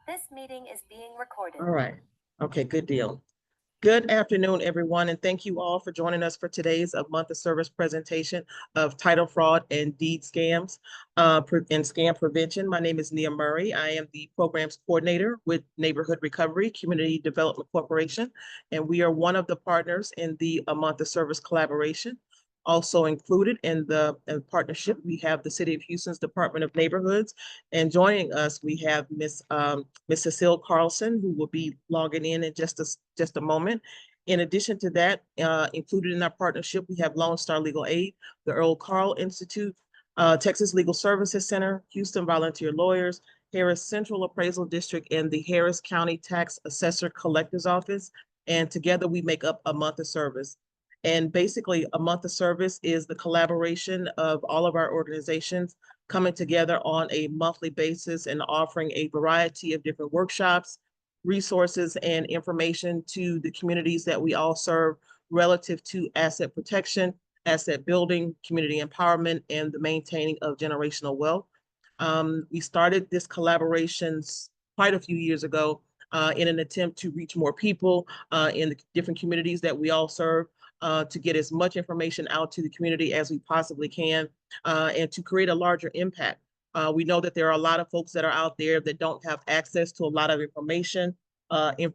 This meeting is being recorded. All right. Okay, good deal. Good afternoon, everyone, and thank you all for joining us for today's month of service presentation of title fraud and deed scams and scam prevention. My name is Nia Murray. I am the programs coordinator with Neighborhood Recovery Community Development Corporation, and we are one of the partners in the month of service collaboration. Also included in the partnership, we have the City of Houston's Department of Neighborhoods, and joining us, we have Miss Cecile Carlson, who will be logging in just a moment. In addition to that, included in our partnership, we have Lone Star Legal Aid, the Earl Carl Institute, Texas Legal Services Center, Houston Volunteer Lawyers, Harris Central Appraisal District, and the Harris County Tax Assessor Collector's Office. And together we make up a month of service. And basically, a month of service is the collaboration of all of our organizations coming together on a monthly basis and offering a variety of different workshops, resources, and information to the communities that we all serve relative to asset protection, asset building, community empowerment, and the maintaining of generational wealth. We started this collaboration quite a few years ago in an attempt to reach more people in the different communities that we all serve. To get as much information out to the community as we possibly can, and to create a larger impact. We know that there are a lot of folks that are out there that don't have access to a lot of information,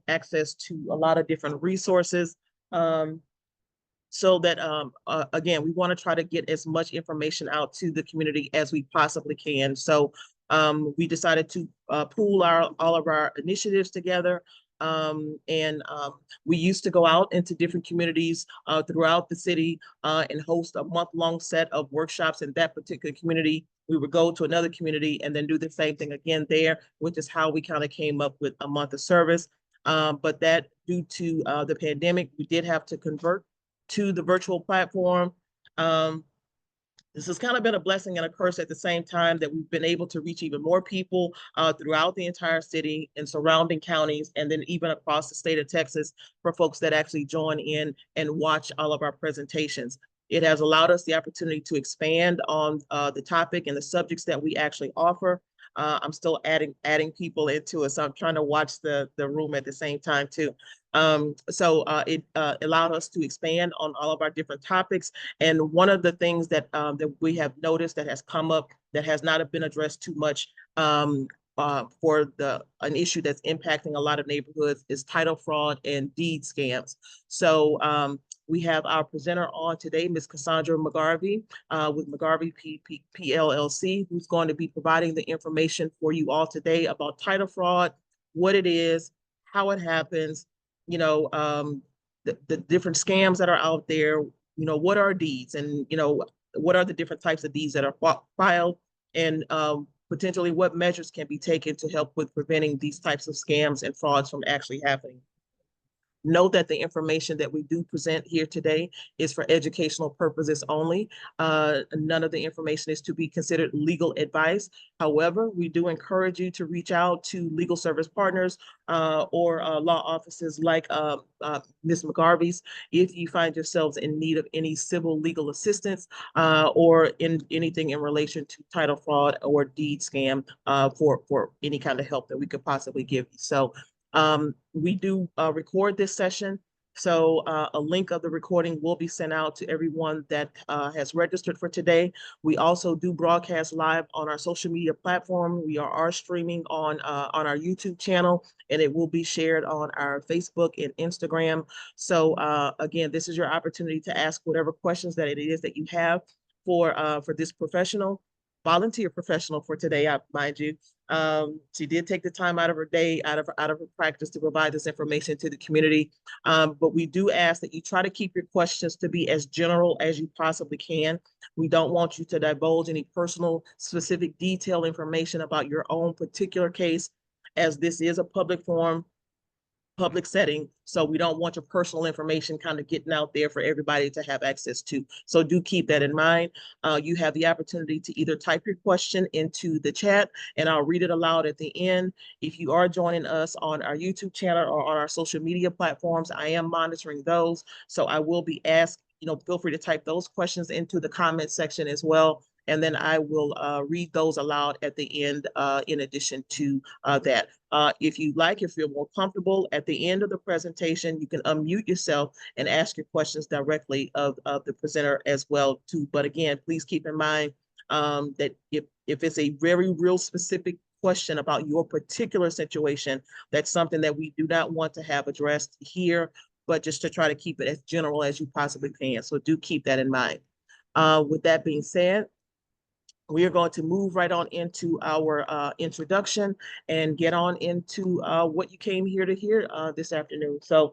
access to a lot of different resources. So that, again, we want to try to get as much information out to the community as we possibly can. So we decided to pool all of our initiatives together. We used to go out into different communities throughout the city and host a month-long set of workshops in that particular community. We would go to another community and then do the same thing again there, which is how we kind of came up with a month of service. But that, due to the pandemic, we did have to convert to the virtual platform. This has kind of been a blessing and a curse at the same time, that we've been able to reach even more people throughout the entire city and surrounding counties, and then even across the state of Texas for folks that actually join in and watch all of our presentations. It has allowed us the opportunity to expand on the topic and the subjects that we actually offer. I'm still adding people into it, so I'm trying to watch the room at the same time too. It allowed us to expand on all of our different topics. And one of the things that we have noticed that has come up that has not been addressed too much for an issue that's impacting a lot of neighborhoods is title fraud and deed scams. So we have our presenter on today, Ms. Cassandra McGarvey with McGarvey PLLC, who's going to be providing the information for you all today about title fraud, what it is, how it happens, the different scams that are out there, what are deeds, and, what are the different types of deeds that are filed, and potentially what measures can be taken to help with preventing these types of scams and frauds from actually happening. Note that the information that we do present here today is for educational purposes only. None of the information is to be considered legal advice. However, we do encourage you to reach out to legal service partners or law offices like Ms. McGarvey's if you find yourselves in need of any civil legal assistance or in anything in relation to title fraud or deed scam for any kind of help that we could possibly give you. So we do record this session, so a link of the recording will be sent out to everyone that has registered for today. We also do broadcast live on our social media platform. We are streaming on our YouTube channel, and it will be shared on our Facebook and Instagram. So again, this is your opportunity to ask whatever questions that it is that you have for this volunteer professional for today, mind you. She did take the time out of her day, out of her practice, to provide this information to the community. But we do ask that you try to keep your questions to be as general as you possibly can. We don't want you to divulge any personal, specific, detailed information about your own particular case, as this is a public forum, public setting. So we don't want your personal information kind of getting out there for everybody to have access to. So do keep that in mind. You have the opportunity to either type your question into the chat and I'll read it aloud at the end. If you are joining us on our YouTube channel or on our social media platforms, I am monitoring those. So I will be asked, feel free to type those questions into the comment section as well. and then I will read those aloud at the end in addition to that. If you like, if you're more comfortable at the end of the presentation, you can unmute yourself and ask your questions directly of the presenter as well too. But again, please keep in mind that if it's a very real specific question about your particular situation, that's something that we do not want to have addressed here, but just to try to keep it as general as you possibly can. So do keep that in mind. With that being said, we are going to move right on into our introduction and get on into what you came here to hear this afternoon. So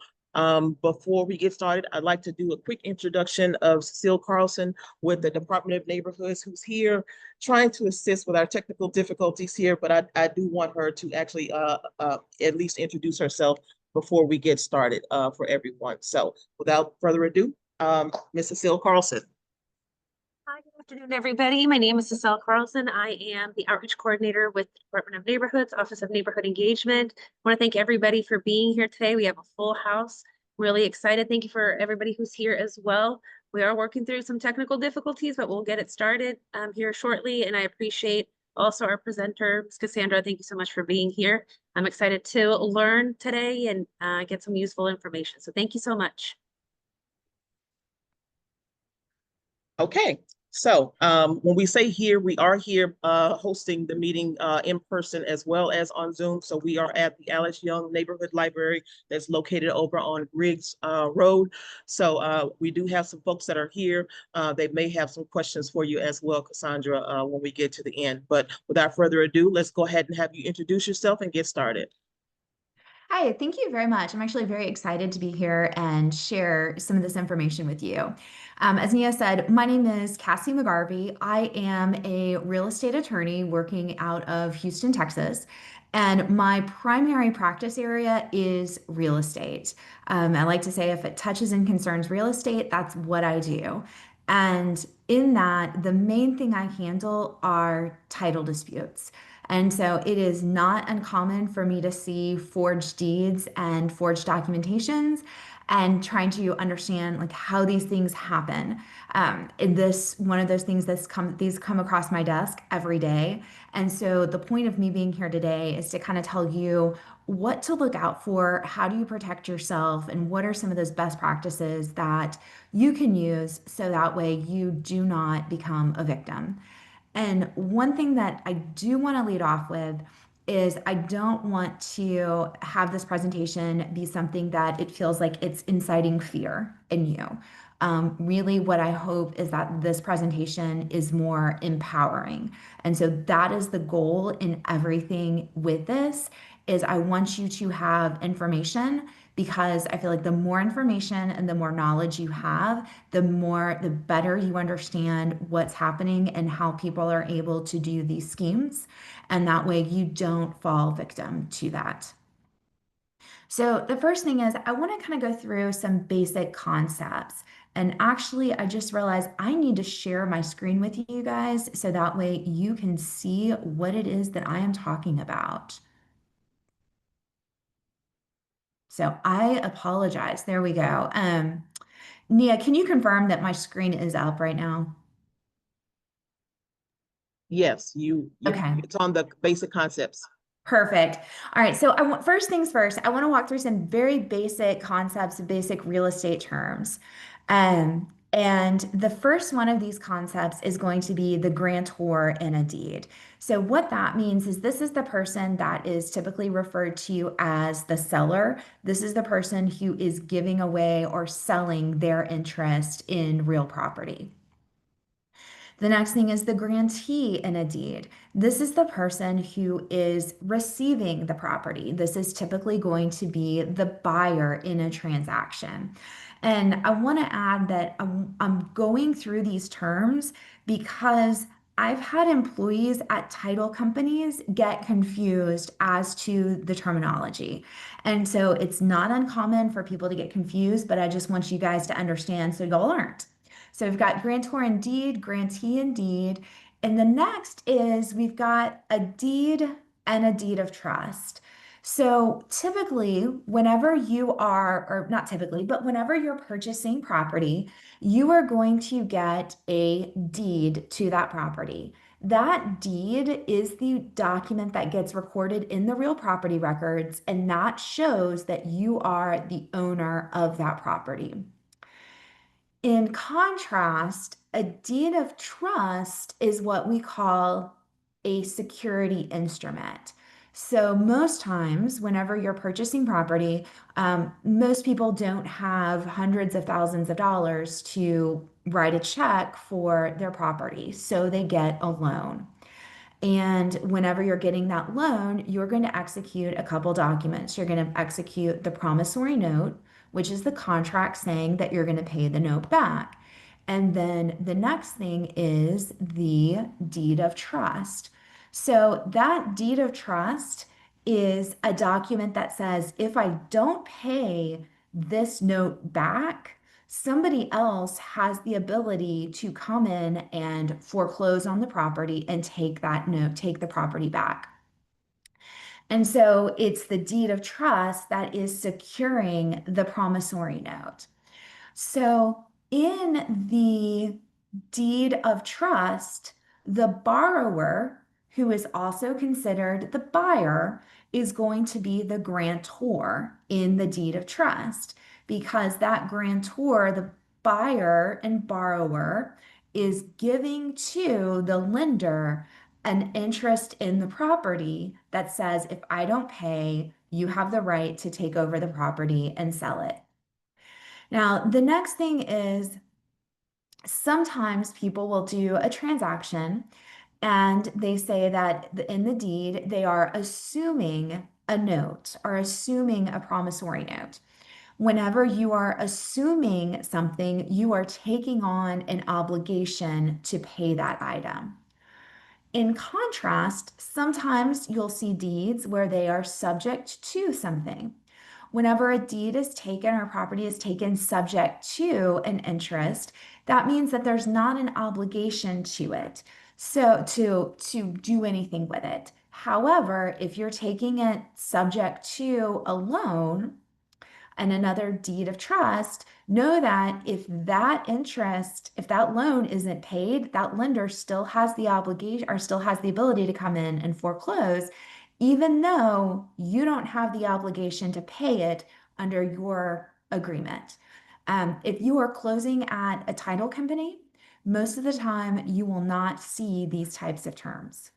before we get started, I'd like to do a quick introduction of Cecile Carlson with the Department of Neighborhoods, who's here trying to assist with our technical difficulties here, but I do want her to actually at least introduce herself before we get started for everyone. So without further ado, Ms. Cecile Carlson. Hi, good afternoon, everybody. My name is Cecile Carlson. I am the Outreach Coordinator with the Department of Neighborhoods, Office of Neighborhood Engagement. I want to thank everybody for being here today. We have a full house. Really excited. Thank you for everybody who's here as well. We are working through some technical difficulties, but we'll get it started here shortly. And I appreciate also our presenter, Ms. Cassandra. Thank you so much for being here. I'm excited to learn today and get some useful information. So thank you so much. Okay, so when we say here, we are here hosting the meeting in person as well as on Zoom. So we are at the Alice Young Neighborhood Library that's located over on Griggs Road. So we do have some folks that are here. They may have some questions for you as well, Cassandra, when we get to the end. But without further ado, let's go ahead and have you introduce yourself and get started. Hi, thank you very much. I'm actually very excited to be here and share some of this information with you. As Nia said, my name is Cassie McGarvey. I am a real estate attorney working out of Houston, Texas, and my primary practice area is real estate. I like to say if it touches and concerns real estate, that's what I do. And in that, the main thing I handle are title disputes. And so it is not uncommon for me to see forged deeds and forged documentations and trying to understand like how these things happen. One of those things these come across my desk every day. And so the point of me being here today is to kind of tell you what to look out for, how do you protect yourself, and what are some of those best practices that you can use so that way you do not become a victim. And one thing that I do want to lead off with is I don't want to have this presentation be something that it feels like it's inciting fear in you. Really, what I hope is that this presentation is more empowering. And so that is the goal in everything with this, is I want you to have information, because I feel like the more information and the more knowledge you have, the better you understand what's happening and how people are able to do these schemes. And that way you don't fall victim to that. So the first thing is I want to kind of go through some basic concepts. And actually, I just realized I need to share my screen with you guys so that way you can see what it is that I am talking about. So I apologize. There we go. Nia, can you confirm that my screen is up right now? Yes, Okay. it's on the basic concepts. Perfect. All right. So first things first, I want to walk through some very basic concepts, basic real estate terms. And the first one of these concepts is going to be the grantor in a deed. So what that means is this is the person that is typically referred to as the seller. This is the person who is giving away or selling their interest in real property. The next thing is the grantee in a deed. This is the person who is receiving the property. This is typically going to be the buyer in a transaction. And I want to add that I'm going through these terms because I've had employees at title companies get confused as to the terminology. And so it's not uncommon for people to get confused, but I just want you guys to understand so y'all aren't. So we've got grantor and deed, grantee and deed. And the next is we've got a deed and a deed of trust. So typically, whenever you are, or not typically, but whenever you're purchasing property, you are going to get a deed to that property. That deed is the document that gets recorded in the real property records, and that shows that you are the owner of that property. In contrast, a deed of trust is what we call a security instrument. So, most times, whenever you're purchasing property, most people don't have hundreds of thousands of dollars to write a check for their property. So, they get a loan. And whenever you're getting that loan, you're going to execute a couple documents. You're going to execute the promissory note, which is the contract saying that you're going to pay the note back. And then the next thing is the deed of trust. So that deed of trust is a document that says if I don't pay this note back, somebody else has the ability to come in and foreclose on the property and take that note, take the property back. And so it's the deed of trust that is securing the promissory note. So in the deed of trust, the borrower, who is also considered the buyer, is going to be the grantor in the deed of trust because that grantor, the buyer and borrower, is giving to the lender an interest in the property that says, if I don't pay, you have the right to take over the property and sell it. Now, the next thing is sometimes people will do a transaction and they say that in the deed, they are assuming a note or assuming a promissory note. Whenever you are assuming something, you are taking on an obligation to pay that item. In contrast, sometimes you'll see deeds where they are subject to something. Whenever a deed is taken or property is taken subject to an interest, that means that there's not an obligation to it. So to do anything with it. However, if you're taking it subject to a loan and another deed of trust, know that if that interest, if that loan isn't paid, that lender still has the obligation or still has the ability to come in and foreclose, even though you don't have the obligation to pay it under your agreement. If you are closing at a title company, most of the time you will not see these types of terms.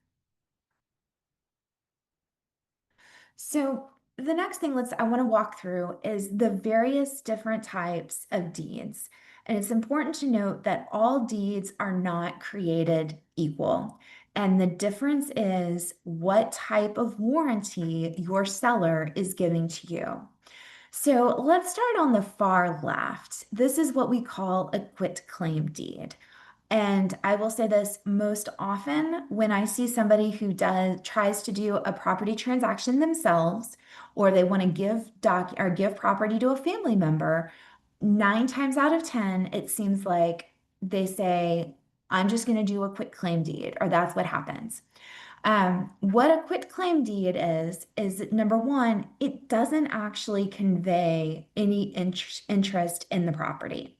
So the next thing I want to walk through is the various different types of deeds. And it's important to note that all deeds are not created equal. And the difference is what type of warranty your seller is giving to you. So let's start on the far left. This is what we call a quitclaim deed. And I will say this most often when I see somebody who tries to do a property transaction themselves, or they want to give property to a family member, 9 times out of 10, it seems like they say, I'm just going to do a quitclaim deed, or that's what happens. What a quitclaim deed is number one, it doesn't actually convey any interest in the property.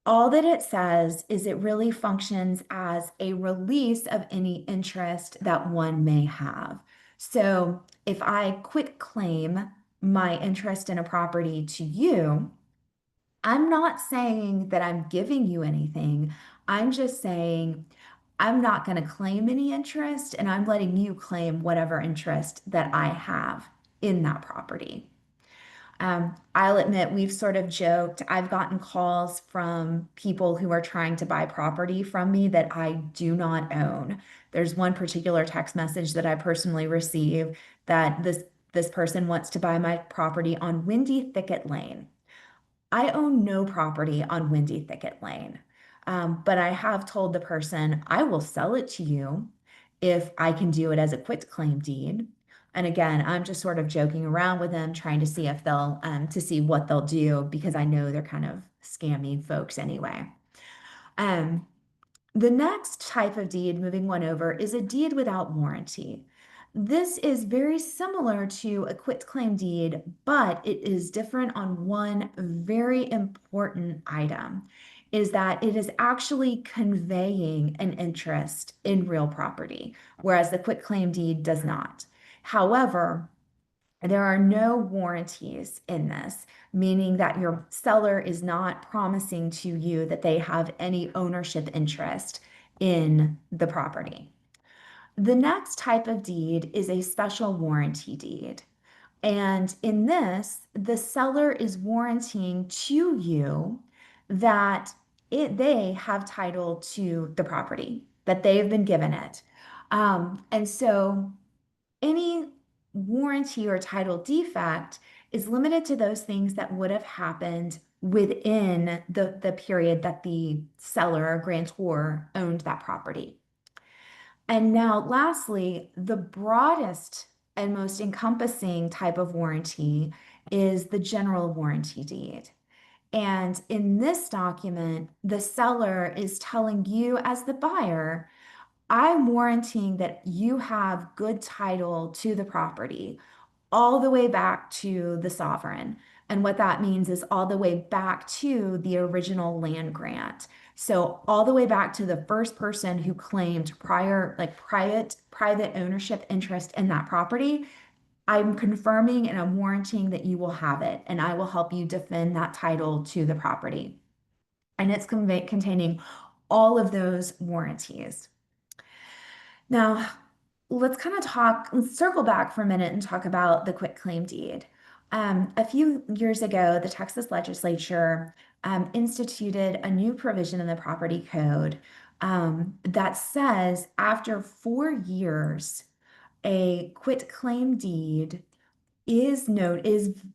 All that it says is it really functions as a release of any interest that one may have. So if I quitclaim my interest in a property to you, I'm not saying that I'm giving you anything. I'm just saying I'm not going to claim any interest and I'm letting you claim whatever interest that I have in that property. I'll admit we've sort of joked. I've gotten calls from people who are trying to buy property from me that I do not own. There's one particular text message that I personally receive that this person wants to buy my property on Windy Thicket Lane. I own no property on Windy Thicket Lane, but I have told the person I will sell it to you if I can do it as a quitclaim deed. And again, I'm just sort of joking around with them, trying to see if they'll to see what they'll do because I know they're kind of scammy folks anyway. The next type of deed, moving one over, is a deed without warranty. This is very similar to a quitclaim deed, but it is different on one very important item, is that it is actually conveying an interest in real property, whereas the quitclaim deed does not. However, there are no warranties in this, meaning that your seller is not promising to you that they have any ownership interest in the property. The next type of deed is a special warranty deed. And in this, the seller is warranting to you that they have title to the property, that they've been given it. And so any warranty or title defect is limited to those things that would have happened within the period that the seller or grantor owned that property. And now, lastly, the broadest and most encompassing type of warranty is the general warranty deed. And in this document, the seller is telling you, as the buyer, I'm warranting that you have good title to the property all the way back to the sovereign. And what that means is all the way back to the original land grant. So all the way back to the first person who claimed private ownership interest in that property. I'm confirming and I'm warranting that you will have it, and I will help you defend that title to the property. And it's containing all of those warranties. Now, let's circle back for a minute and talk about the quitclaim deed. A few years ago, the Texas legislature instituted a new provision in the property code that says after 4 years, a quitclaim deed is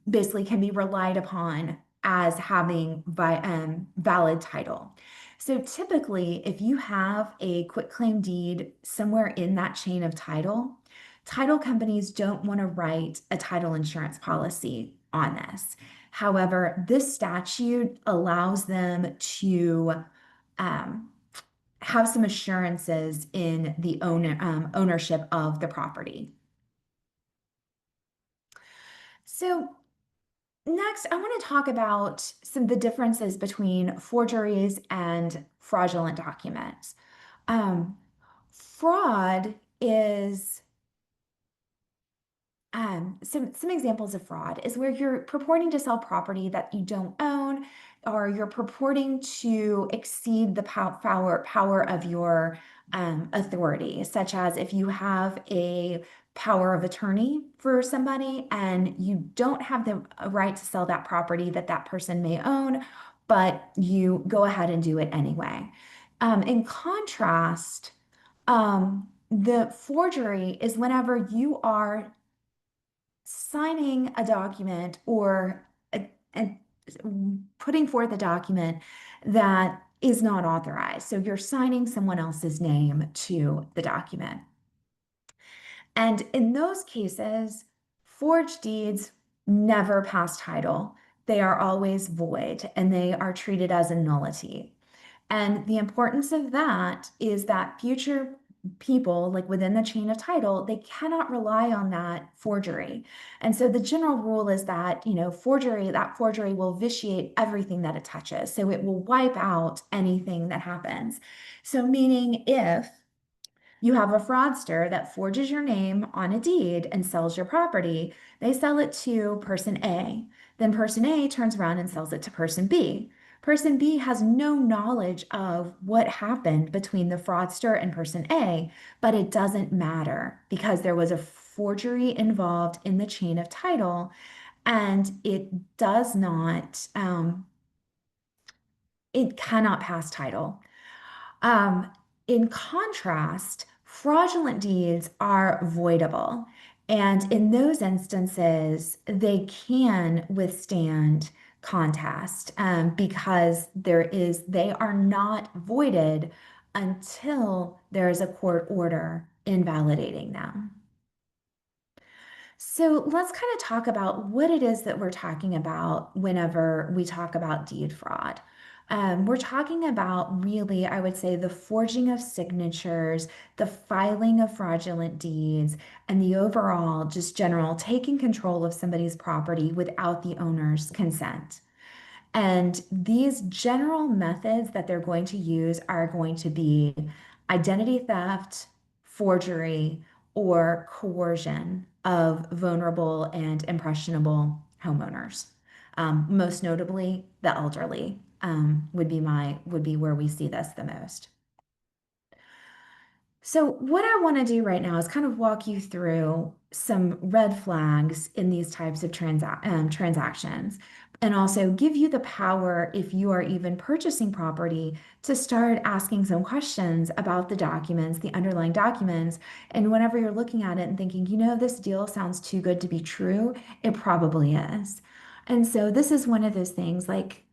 basically can be relied upon as having valid title. So typically, if you have a quitclaim deed somewhere in that chain of title, title companies don't want to write a title insurance policy on this. However, this statute allows them to have some assurances in the ownership of the property. So next, I want to talk about some of the differences between forgeries and fraudulent documents. Fraud is some examples of fraud is where you're purporting to sell property that you don't own, or you're purporting to exceed the power of your authority, such as if you have a power of attorney for somebody and you don't have the right to sell that property that that person may own, but you go ahead and do it anyway. In contrast, the forgery is whenever you are signing a document or putting forth a document that is not authorized. So you're signing someone else's name to the document. And in those cases, forged deeds never pass title. They are always void and they are treated as a nullity. And the importance of that is that future people, like within the chain of title, they cannot rely on that forgery. And so the general rule is that, that forgery will vitiate everything that it touches. So it will wipe out anything that happens. So meaning if you have a fraudster that forges your name on a deed and sells your property, they sell it to person A. Then person A turns around and sells it to person B. Person B has no knowledge of what happened between the fraudster and person A, but it doesn't matter because there was a forgery involved in the chain of title, and it cannot pass title. In contrast, fraudulent deeds are voidable. And in those instances, they can withstand contest because they are not voided until there is a court order invalidating them. So let's kind of talk about what it is that we're talking about whenever we talk about deed fraud. We're talking about really, I would say, the forging of signatures, the filing of fraudulent deeds, and the overall, just general taking control of somebody's property without the owner's consent. And these general methods that they're going to use are going to be identity theft, forgery, or coercion of vulnerable and impressionable homeowners. Most notably, the elderly would be where we see this the most. So what I want to do right now is kind of walk you through some red flags in these types of transactions, and also give you the power, if you are even purchasing property, to start asking some questions about the documents, the underlying documents. And whenever you're looking at it and thinking, you know, this deal sounds too good to be true, it probably is. And so this is one of those things, like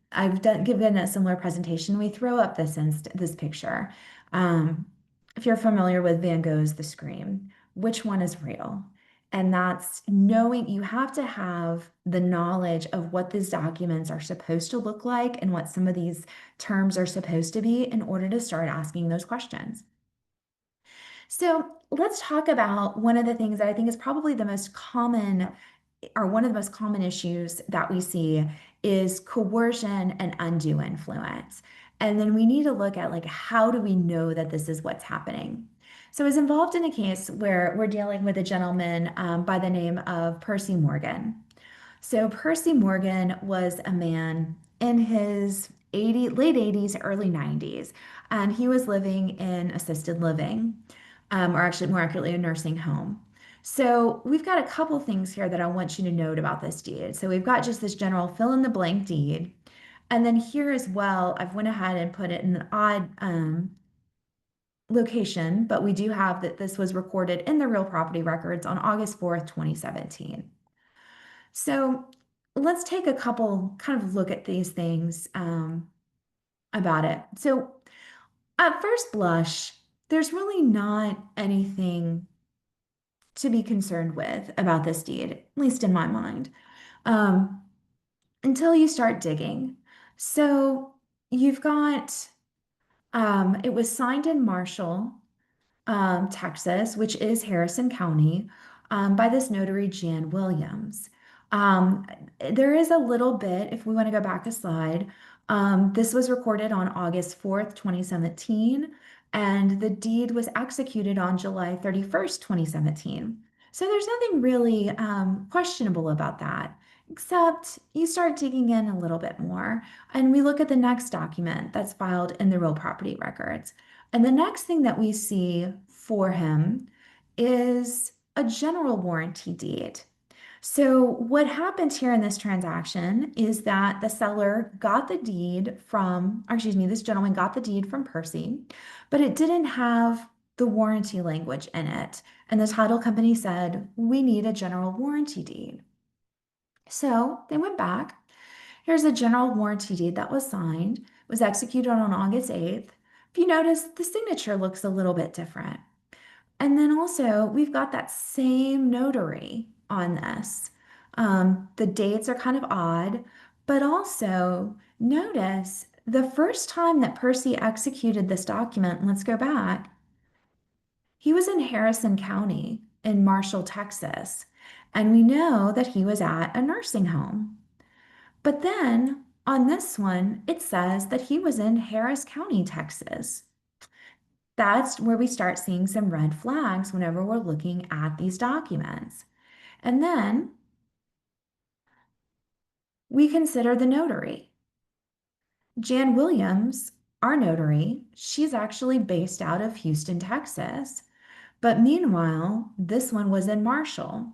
given a similar presentation, we throw up this picture. If you're familiar with Van Gogh's The Scream, which one is real? And that's knowing you have to have the knowledge of what these documents are supposed to look like and what some of these terms are supposed to be in order to start asking those questions. So let's talk about one of the things that I think is probably the most common, or one of the most common issues that we see, is coercion and undue influence. And then we need to look at, like, how do we know that this is what's happening? So I was involved in a case where we're dealing with a gentleman by the name of Percy Morgan. So Percy Morgan was a man in his late 80s, early 90s, and he was living in assisted living, or actually more accurately, a nursing home. So we've got a couple things here that I want you to note about this deed. So we've got just this general fill in the blank deed. And then here as well, I've went ahead and put it in an odd location, but we do have that this was recorded in the real property records on August 4th, 2017. So let's take a couple kind of look at these things about it. So at first blush, there's really not anything to be concerned with about this deed, at least in my mind, until you start digging. So you've got, it was signed in Marshall, Texas, which is Harrison County, by this notary, Jan Williams. There is a little bit, if we want to go back a slide, this was recorded on August 4th, 2017, and the deed was executed on July 31st, 2017. So there's nothing really questionable about that, except you start digging in a little bit more, and we look at the next document that's filed in the real property records. And the next thing that we see for him is a general warranty deed. So what happened here in this transaction is that the seller got the deed from, or excuse me, this gentleman got the deed from Percy, but it didn't have the warranty language in it. And the title company said, we need a general warranty deed. So they went back. Here's a general warranty deed that was signed, was executed on August 8th. If you notice, the signature looks a little bit different. And then also, we've got that same notary on this. The dates are kind of odd, but also notice the first time that Percy executed this document, let's go back, he was in Harrison County in Marshall, Texas. And we know that he was at a nursing home. But then on this one, it says that he was in Harris County, Texas. That's where we start seeing some red flags whenever we're looking at these documents. And then we consider the notary. Jan Williams, our notary, she's actually based out of Houston, Texas. But meanwhile, this one was in Marshall.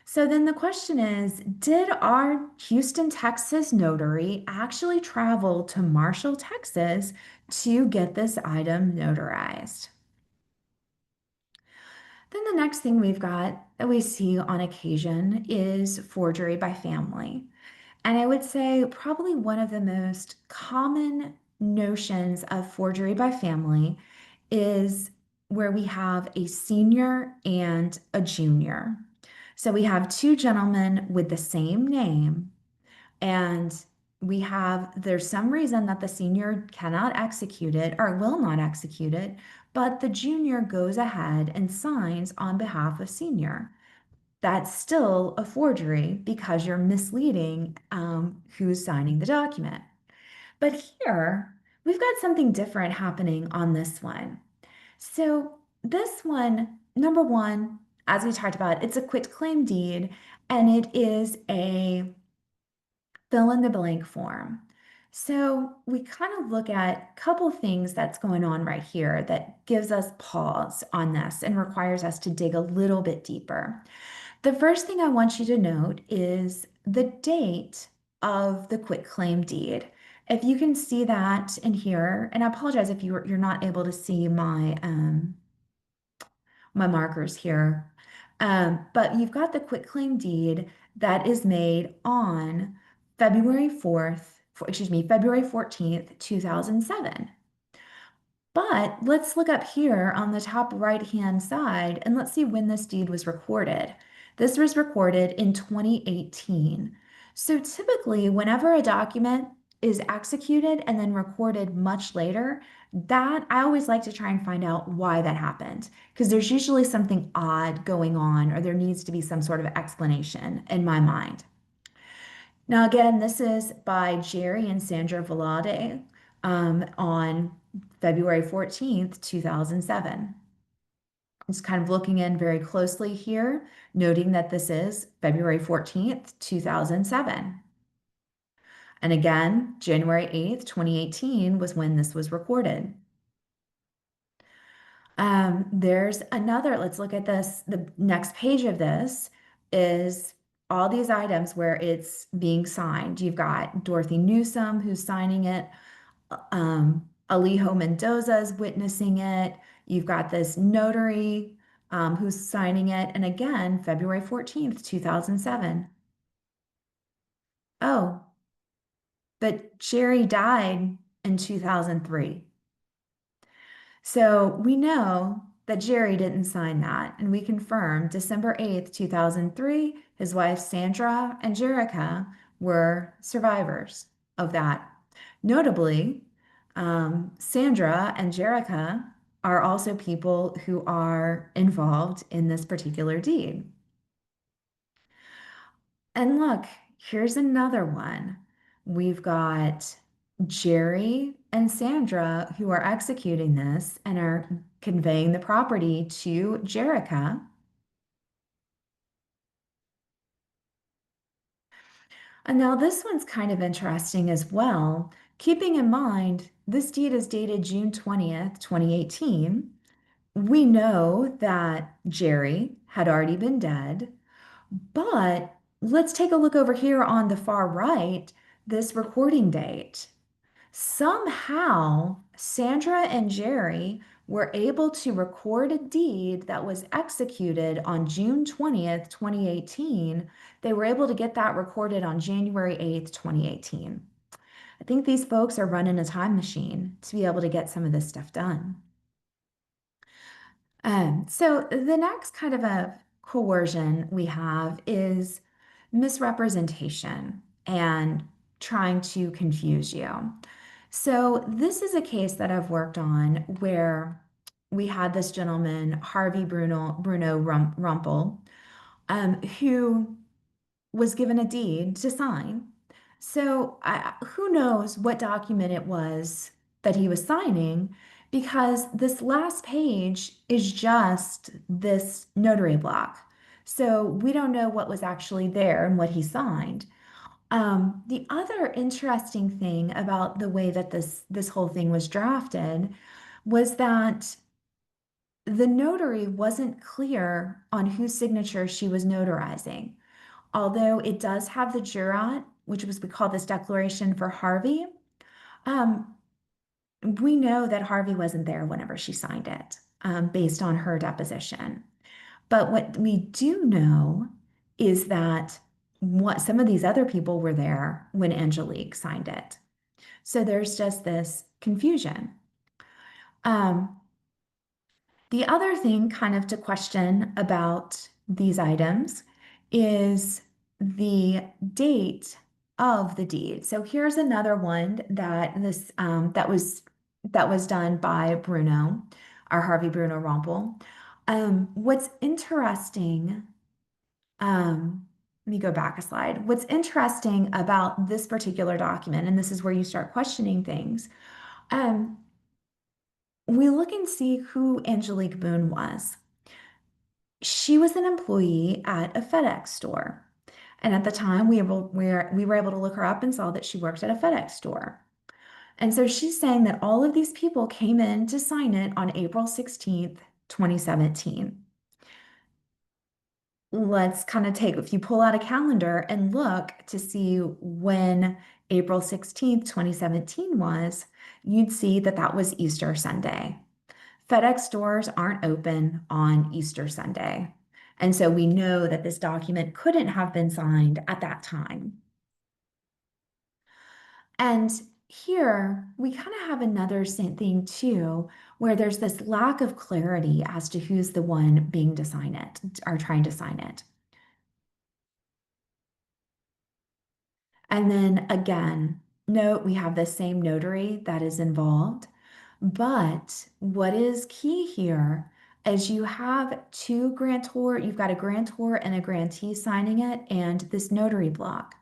So then the question is, did our Houston, Texas notary actually travel to Marshall, Texas to get this item notarized? Then the next thing we've got that we see on occasion is forgery by family. And I would say probably one of the most common notions of forgery by family is where we have a senior and a junior. So we have two gentlemen with the same name, and there's some reason that the senior cannot execute it or will not execute it, but the junior goes ahead and signs on behalf of senior. That's still a forgery because you're misleading who's signing the document. But here, we've got something different happening on this one. So this one, number one, as we talked about, it's a quitclaim deed, and it is a fill in the blank form. So we kind of look at a couple things that's going on right here that gives us pause on this and requires us to dig a little bit deeper. The first thing I want you to note is the date of the quitclaim deed. If you can see that in here, and I apologize if you're not able to see my my markers here, but you've got the quitclaim deed that is made on February 14th, 2007. But let's look up here on the top right-hand side and let's see when this deed was recorded. This was recorded in 2018. So typically, whenever a document is executed and then recorded much later, that I always like to try and find out why that happened, because there's usually something odd going on or there needs to be some sort of explanation in my mind. Now, again, this is by Jerry and Sandra Valade on February 14th, 2007. Just kind of looking in very closely here, noting that this is February 14th, 2007. And again, January 8th, 2018 was when this was recorded. There's another, let's look at this. The next page of this is all these items where it's being signed. You've got Dorothy Newsom who's signing it. Alijo Mendoza is witnessing it. You've got this notary who's signing it. And again, February 14th, 2007. Oh, but Jerry died in 2003. So we know that Jerry didn't sign that, and we confirm December 8th, 2003, his wife Sandra and Jerica were survivors of that. Notably, Sandra and Jerica are also people who are involved in this particular deed. And look, here's another one. We've got Jerry and Sandra who are executing this and are conveying the property to Jerica. And now this one's kind of interesting as well, keeping in mind this deed is dated June 20th, 2018. We know that Jerry had already been dead, but let's take a look over here on the far right, this recording date. Somehow, Sandra and Jerry were able to record a deed that was executed on June 20th, 2018. They were able to get that recorded on January 8th, 2018. I think these folks are running a time machine to be able to get some of this stuff done. So the next kind of a coercion we have is misrepresentation and trying to confuse you. So this is a case that I've worked on where we had this gentleman, Harvey Bruno Rumpel, who was given a deed to sign. So who knows what document it was that he was signing, because this last page is just this notary block. So we don't know what was actually there and what he signed. The other interesting thing about the way that this whole thing was drafted was that the notary wasn't clear on whose signature she was notarizing. Although it does have the jurat, which we call this declaration for Harvey, we know that Harvey wasn't there whenever she signed it, based on her deposition. But what we do know is that some of these other people were there when Angelique signed it. So there's just this confusion. The other thing kind of to question about these items is the date of the deed. So here's another one that was done by Bruno, our Harvey Bruno Rumpel. What's interesting, let me go back a slide. What's interesting about this particular document, and this is where you start questioning things, we look and see who Angelique Boone was. She was an employee at a FedEx store. And at the time, we were able to look her up and saw that she worked at a FedEx store. And so she's saying that all of these people came in to sign it on April 16th, 2017. Let's kind of if you pull out a calendar and look to see when April 16th, 2017 was, you'd see that that was Easter Sunday. FedEx stores aren't open on Easter Sunday. And so we know that this document couldn't have been signed at that time. And here we kind of have another thing too, where there's this lack of clarity as to who's the one being to sign it or trying to sign it. And then again, note we have the same notary that is involved. But what is key here is you have you've got a grantor and a grantee signing it and this notary block.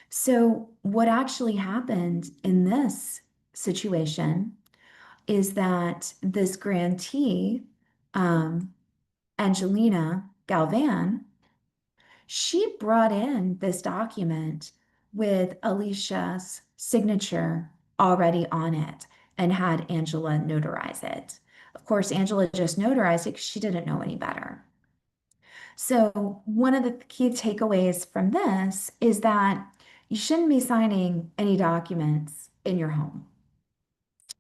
So what actually happened in this situation is that this grantee, Angelina Galvan, she brought in this document with Alicia's signature already on it and had Angela notarize it. Of course, Angela just notarized it because she didn't know any better. So one of the key takeaways from this is that you shouldn't be signing any documents in your home.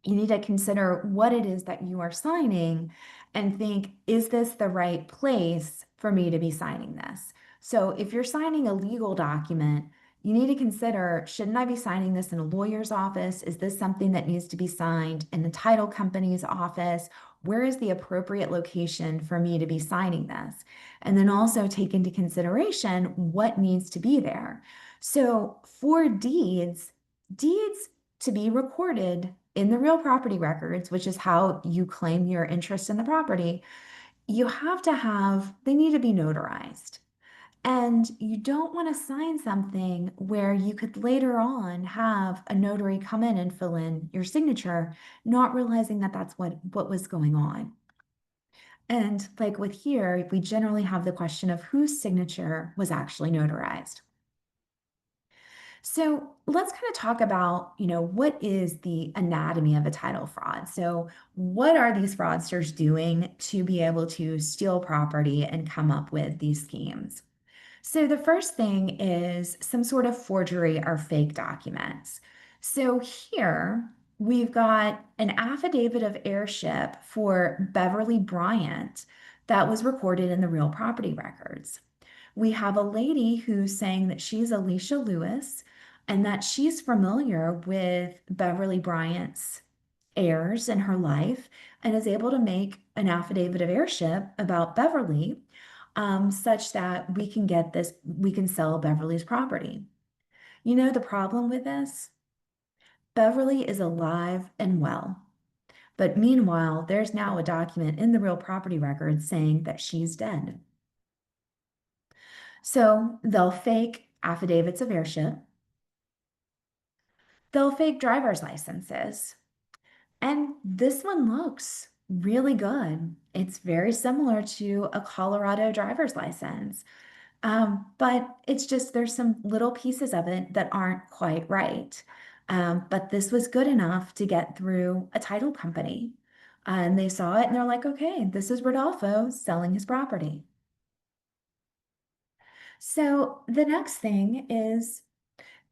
You need to consider what it is that you are signing and think, is this the right place for me to be signing this? So if you're signing a legal document, you need to consider, shouldn't I be signing this in a lawyer's office? Is this something that needs to be signed in the title company's office? Where is the appropriate location for me to be signing this? And then also take into consideration what needs to be there. So for deeds to be recorded in the real property records, which is how you claim your interest in the property, they need to be notarized. And you don't want to sign something where you could later on have a notary come in and fill in your signature, not realizing that that's what was going on. And like with here, we generally have the question of whose signature was actually notarized. So let's kind of talk about, what is the anatomy of a title fraud? So what are these fraudsters doing to be able to steal property and come up with these schemes? So the first thing is some sort of forgery or fake documents. So here we've got an affidavit of heirship for Beverly Bryant that was recorded in the real property records. We have a lady who's saying that she's Alicia Lewis and that she's familiar with Beverly Bryant's heirs in her life and is able to make an affidavit of heirship about Beverly, such that we can sell Beverly's property. The problem with this? Beverly is alive and well. But meanwhile, there's now a document in the real property record saying that she's dead. So they'll fake affidavits of heirship. They'll fake driver's licenses. And this one looks really good. It's very similar to a Colorado driver's license. But it's just, there's some little pieces of it that aren't quite right. But this was good enough to get through a title company. And they saw it and they're like, okay, this is Rodolfo selling his property. So the next thing is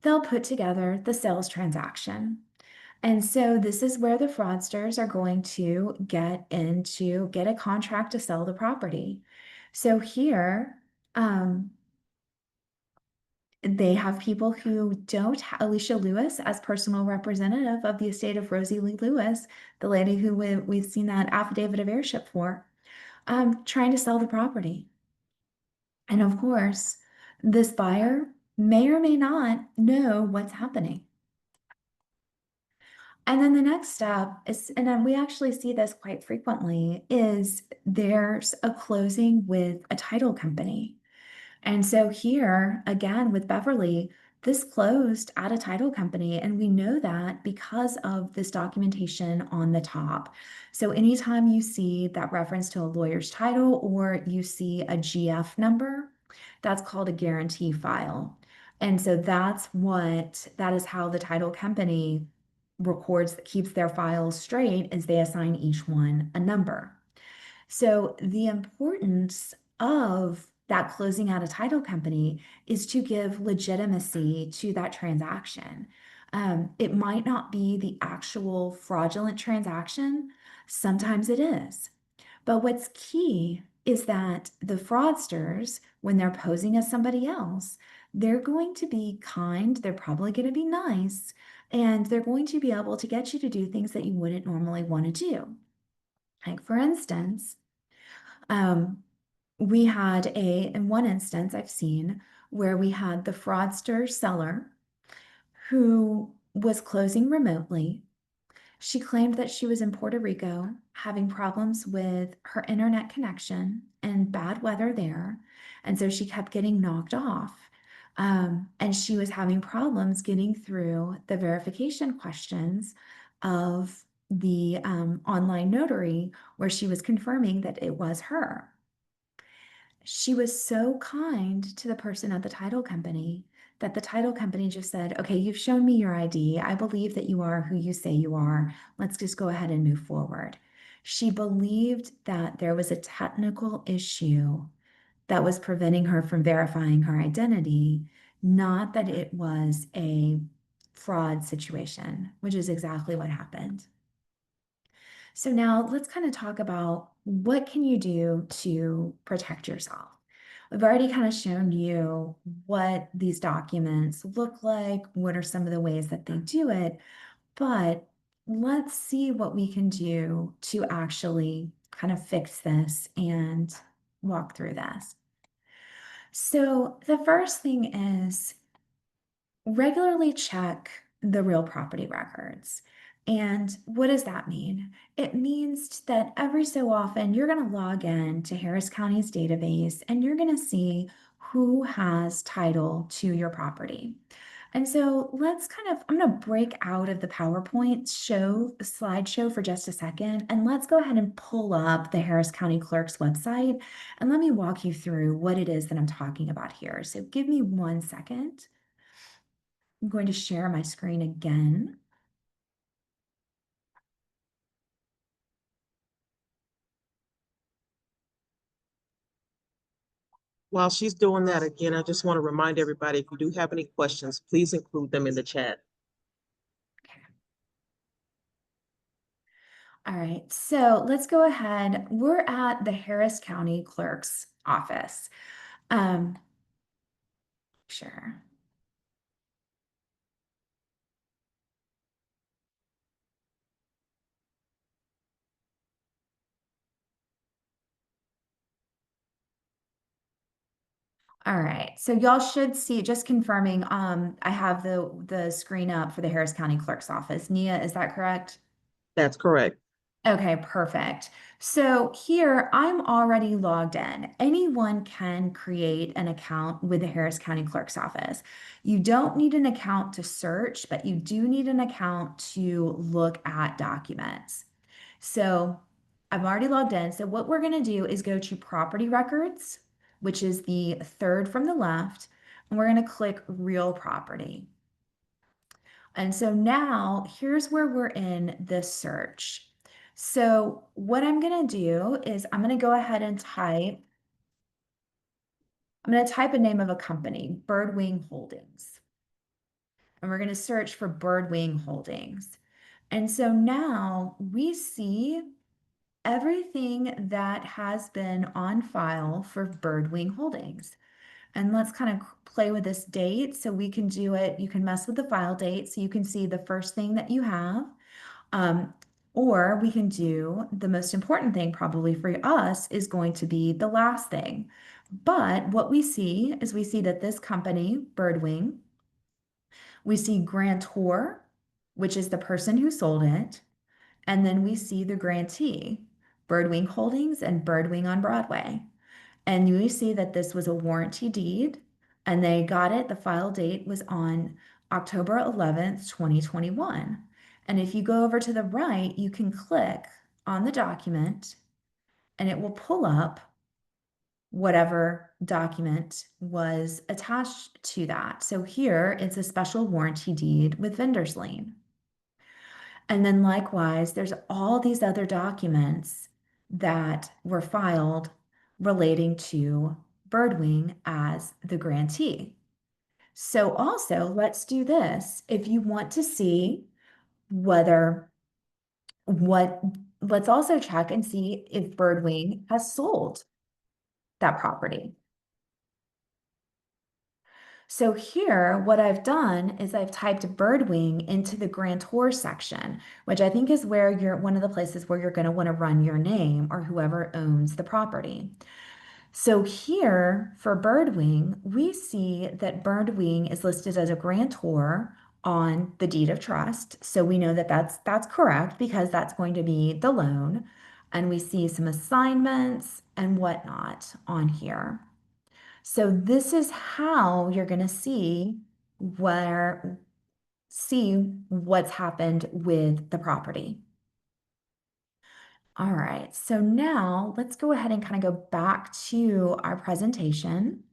they'll put together the sales transaction. And so this is where the fraudsters are going to get a contract to sell the property. So here, they have people who don't have Alicia Lewis as personal representative of the estate of Rosie Lee Lewis, the lady who we've seen that affidavit of heirship for, trying to sell the property. And of course, this buyer may or may not know what's happening. And then the next step is, and then we actually see this quite frequently, is there's a closing with a title company. And so here, again, with Beverly, this closed at a title company, and we know that because of this documentation on the top. So anytime you see that reference to a lawyer's title or you see a GF number, that's called a guarantee file. And so that is how the title company records, keeps their files straight as they assign each one a number. So the importance of that closing out a title company is to give legitimacy to that transaction. It might not be the actual fraudulent transaction. Sometimes it is. But what's key is that the fraudsters, when they're posing as somebody else, they're going to be kind, they're probably going to be nice, and they're going to be able to get you to do things that you wouldn't normally want to do. Like, for instance, we had in one instance I've seen where we had the fraudster seller who was closing remotely. She claimed that she was in Puerto Rico having problems with her internet connection and bad weather there. And so she kept getting knocked off. And she was having problems getting through the verification questions of the online notary, where she was confirming that it was her. She was so kind to the person at the title company that the title company just said, okay, you've shown me your ID. I believe that you are who you say you are. Let's just go ahead and move forward. She believed that there was a technical issue that was preventing her from verifying her identity, not that it was a fraud situation, which is exactly what happened. So now let's kind of talk about what can you do to protect yourself. We've already kind of shown you what these documents look like, what are some of the ways that they do it, but let's see what we can do to actually kind of fix this and walk through this. So the first thing is regularly check the real property records. And what does that mean? It means that every so often you're going to log in to Harris County's database and you're going to see who has title to your property. And so let's I'm going to break out of the PowerPoint slideshow for just a second, and let's go ahead and pull up the Harris County Clerk's website, and let me walk you through what it is that I'm talking about here. So give me 1 second. I'm going to share my screen again. While she's doing that again, I just want to remind everybody, if you do have any questions, please include them in the chat. All right, so let's go ahead. We're at the Harris County Clerk's office. Sure. All right, so y'all should see, just confirming, I have the screen up for the Harris County Clerk's office. Nia, is that correct? That's correct. Okay, perfect. So here I'm already logged in. Anyone can create an account with the Harris County Clerk's office. You don't need an account to search, but you do need an account to look at documents. So I'm already logged in. So what we're going to do is go to property records, which is the third from the left, and we're going to click real property. And so now here's where we're in this search. So what I'm going to do is I'm going to go ahead and type a name of a company, Birdwing Holdings. And we're going to search for Birdwing Holdings. And so now we see everything that has been on file for Birdwing Holdings. And let's kind of play with this date so we can do it. You can mess with the file date so you can see the first thing that you have. Or we can do the most important thing probably for us is going to be the last thing, But what we see is we see that this company, Birdwing, we see grantor, which is the person who sold it, and then we see the grantee, Birdwing Holdings and Birdwing on Broadway. And you see that this was a warranty deed, and they got it. The file date was on October 11th, 2021. And if you go over to the right, you can click on the document and it will pull up whatever document was attached to that. So here it's a special warranty deed with vendor's lien. And then likewise, there's all these other documents that were filed relating to Birdwing as the grantee. So also, let's do this. If you want to see let's also check and see if Birdwing has sold that property. So here, what I've done is I've typed Birdwing into the grantor section, which I think is where you're one of the places where you're going to want to run your name or whoever owns the property. So here for Birdwing, we see that Birdwing is listed as a grantor on the deed of trust. So we know that that's correct because that's going to be the loan. And we see some assignments and whatnot on here. So this is how you're going to see what's happened with the property. All right, so now let's go ahead and kind of go back to our presentation.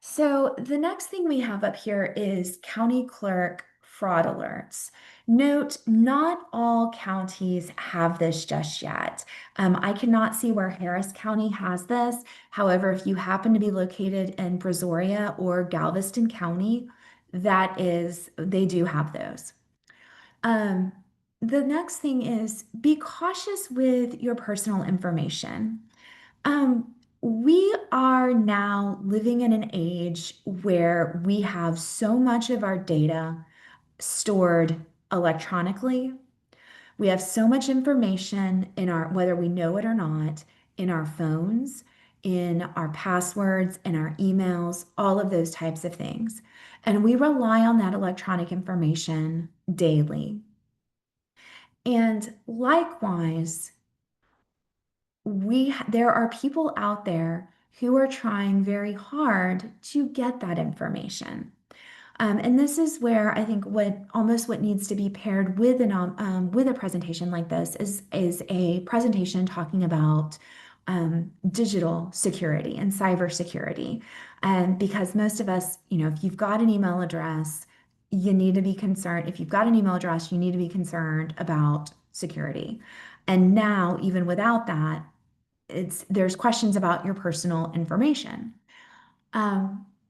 So the next thing we have up here is county clerk fraud alerts. Note, not all counties have this just yet. I cannot see where Harris County has this. However, if you happen to be located in Brazoria or Galveston County, they do have those. The next thing is be cautious with your personal information. We are now living in an age where we have so much of our data stored electronically. We have so much information in whether we know it or not, in our phones, in our passwords, in our emails, all of those types of things. And we rely on that electronic information daily. And likewise, there are people out there who are trying very hard to get that information. And this is where I think what needs to be paired with with a presentation like this is a presentation talking about digital security and cyber security. Because most of us, if you've got an email address, you need to be concerned. If you've got an email address, you need to be concerned about security. And now, even without that, there's questions about your personal information.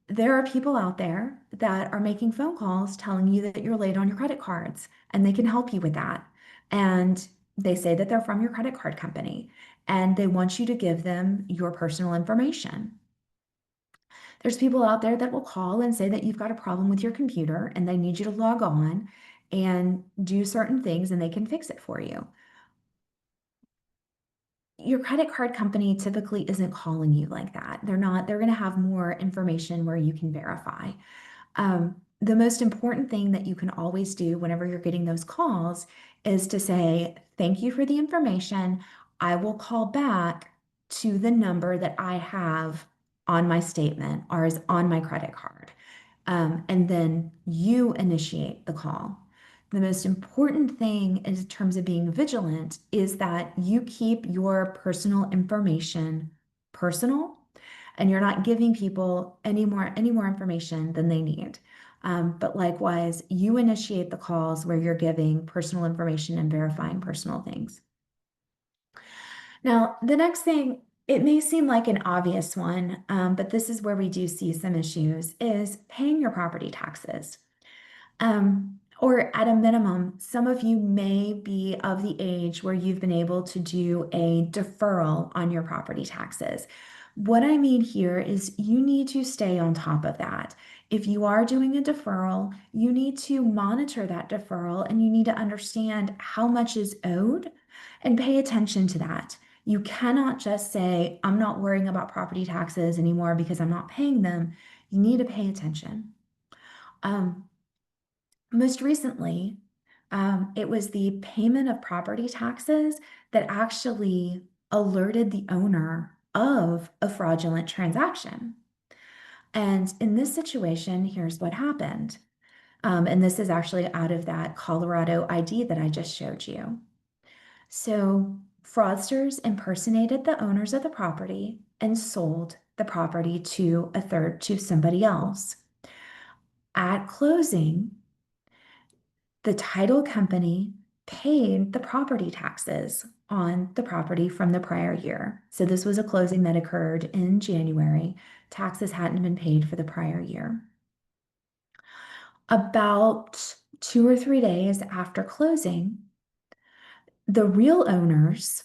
There are people out there that are making phone calls telling you that you're late on your credit cards, and they can help you with that. And they say that they're from your credit card company, and they want you to give them your personal information. There's people out there that will call and say that you've got a problem with your computer and they need you to log on and do certain things and they can fix it for you. Your credit card company typically isn't calling you like that. They're going to have more information where you can verify. The most important thing that you can always do whenever you're getting those calls is to say, thank you for the information. I will call back to the number that I have on my statement or is on my credit card. And then you initiate the call. The most important thing in terms of being vigilant is that you keep your personal information personal and you're not giving people any more information than they need. But likewise, you initiate the calls where you're giving personal information and verifying personal things. Now, the next thing, it may seem like an obvious one, but this is where we do see some issues, is paying your property taxes. Or at a minimum, some of you may be of the age where you've been able to do a deferral on your property taxes. What I mean here is you need to stay on top of that. If you are doing a deferral, you need to monitor that deferral and you need to understand how much is owed and pay attention to that. You cannot just say, I'm not worrying about property taxes anymore because I'm not paying them. You need to pay attention. Most recently, it was the payment of property taxes that actually alerted the owner of a fraudulent transaction. And in this situation, here's what happened. And this is actually out of that Colorado ID that I just showed you. So fraudsters impersonated the owners of the property and sold the property to somebody else. At closing, the title company paid the property taxes on the property from the prior year. So this was a closing that occurred in January. Taxes hadn't been paid for the prior year. About 2 or 3 days after closing, the real owners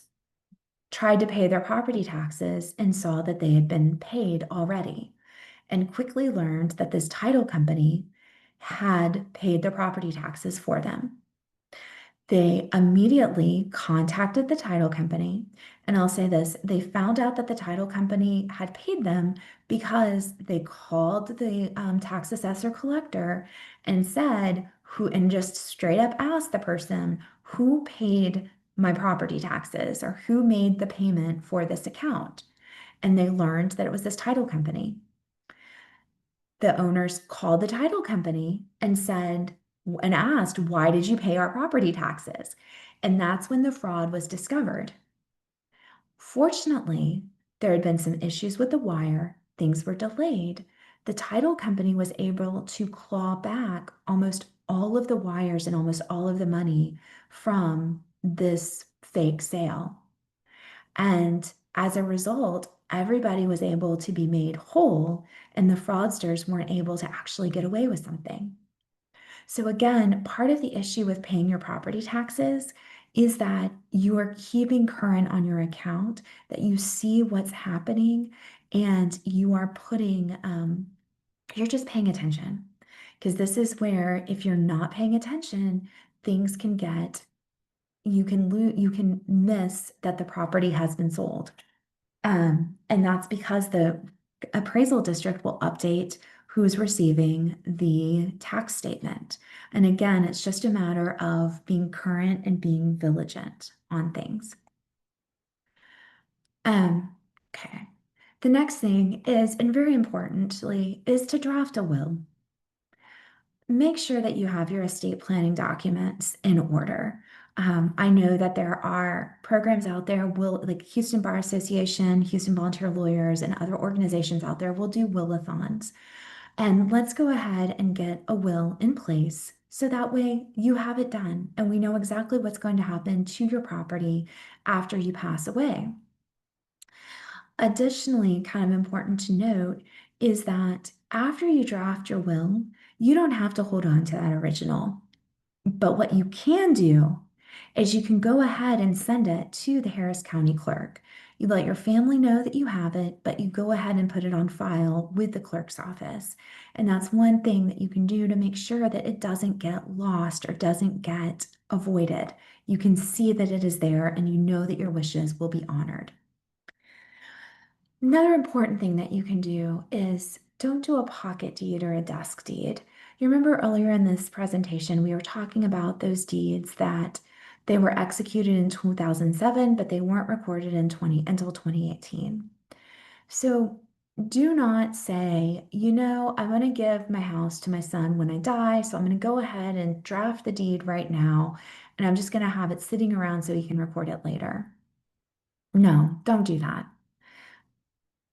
tried to pay their property taxes and saw that they had been paid already, and quickly learned that this title company had paid their property taxes for them. They immediately contacted the title company, and I'll say this, they found out that the title company had paid them because they called the tax assessor collector and said, and just straight up asked the person, who paid my property taxes or who made the payment for this account? And they learned that it was this title company. The owners called the title company and said, and asked, why did you pay our property taxes? And that's when the fraud was discovered. Fortunately, there had been some issues with the wire, things were delayed. The title company was able to claw back almost all of the wires and almost all of the money from this fake sale. And as a result, everybody was able to be made whole, and the fraudsters weren't able to actually get away with something. So again, part of the issue with paying your property taxes is that you are keeping current on your account, that you see what's happening, and you are putting, you're just paying attention. Because this is where, if you're not paying attention, things can get, you can miss that the property has been sold. And that's because the appraisal district will update who's receiving the tax statement. And again, it's just a matter of being current and being vigilant on things. Okay. The next thing is, and very importantly, is to draft a will. Make sure that you have your estate planning documents in order. I know that there are programs out there, like Houston Bar Association, Houston Volunteer Lawyers, and other organizations out there will do will-a-thons. And let's go ahead and get a will in place so that way you have it done and we know exactly what's going to happen to your property after you pass away. Additionally, kind of important to note is that after you draft your will, you don't have to hold on to that original. But what you can do is you can go ahead and send it to the Harris County Clerk. You let your family know that you have it, but you go ahead and put it on file with the clerk's office. And that's one thing that you can do to make sure that it doesn't get lost or doesn't get avoided. You can see that it is there and you know that your wishes will be honored. Another important thing that you can do is don't do a pocket deed or a desk deed. You remember earlier in this presentation, we were talking about those deeds that they were executed in 2007, but they weren't recorded until 2018. So do not say, I'm going to give my house to my son when I die, so I'm going to go ahead and draft the deed right now, and I'm just going to have it sitting around so he can record it later. No, don't do that.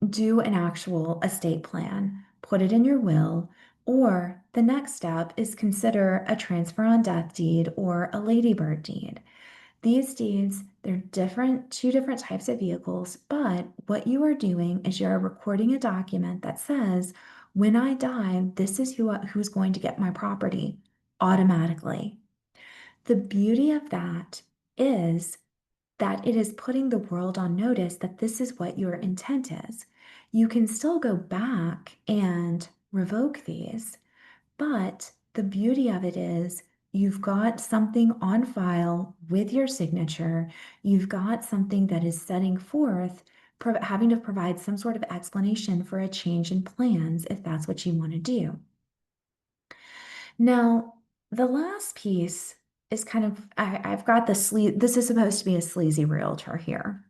Do an actual estate plan, put it in your will, or the next step is consider a transfer on death deed or a ladybird deed. These deeds, they're two different types of vehicles, but what you are doing is you're recording a document that says, when I die, this is who's going to get my property automatically. The beauty of that is that it is putting the world on notice that this is what your intent is. You can still go back and revoke these, but the beauty of it is you've got something on file with your signature. You've got something that is setting forth, having to provide some sort of explanation for a change in plans if that's what you want to do. Now, the last piece is kind of, I've got this is supposed to be a sleazy realtor here,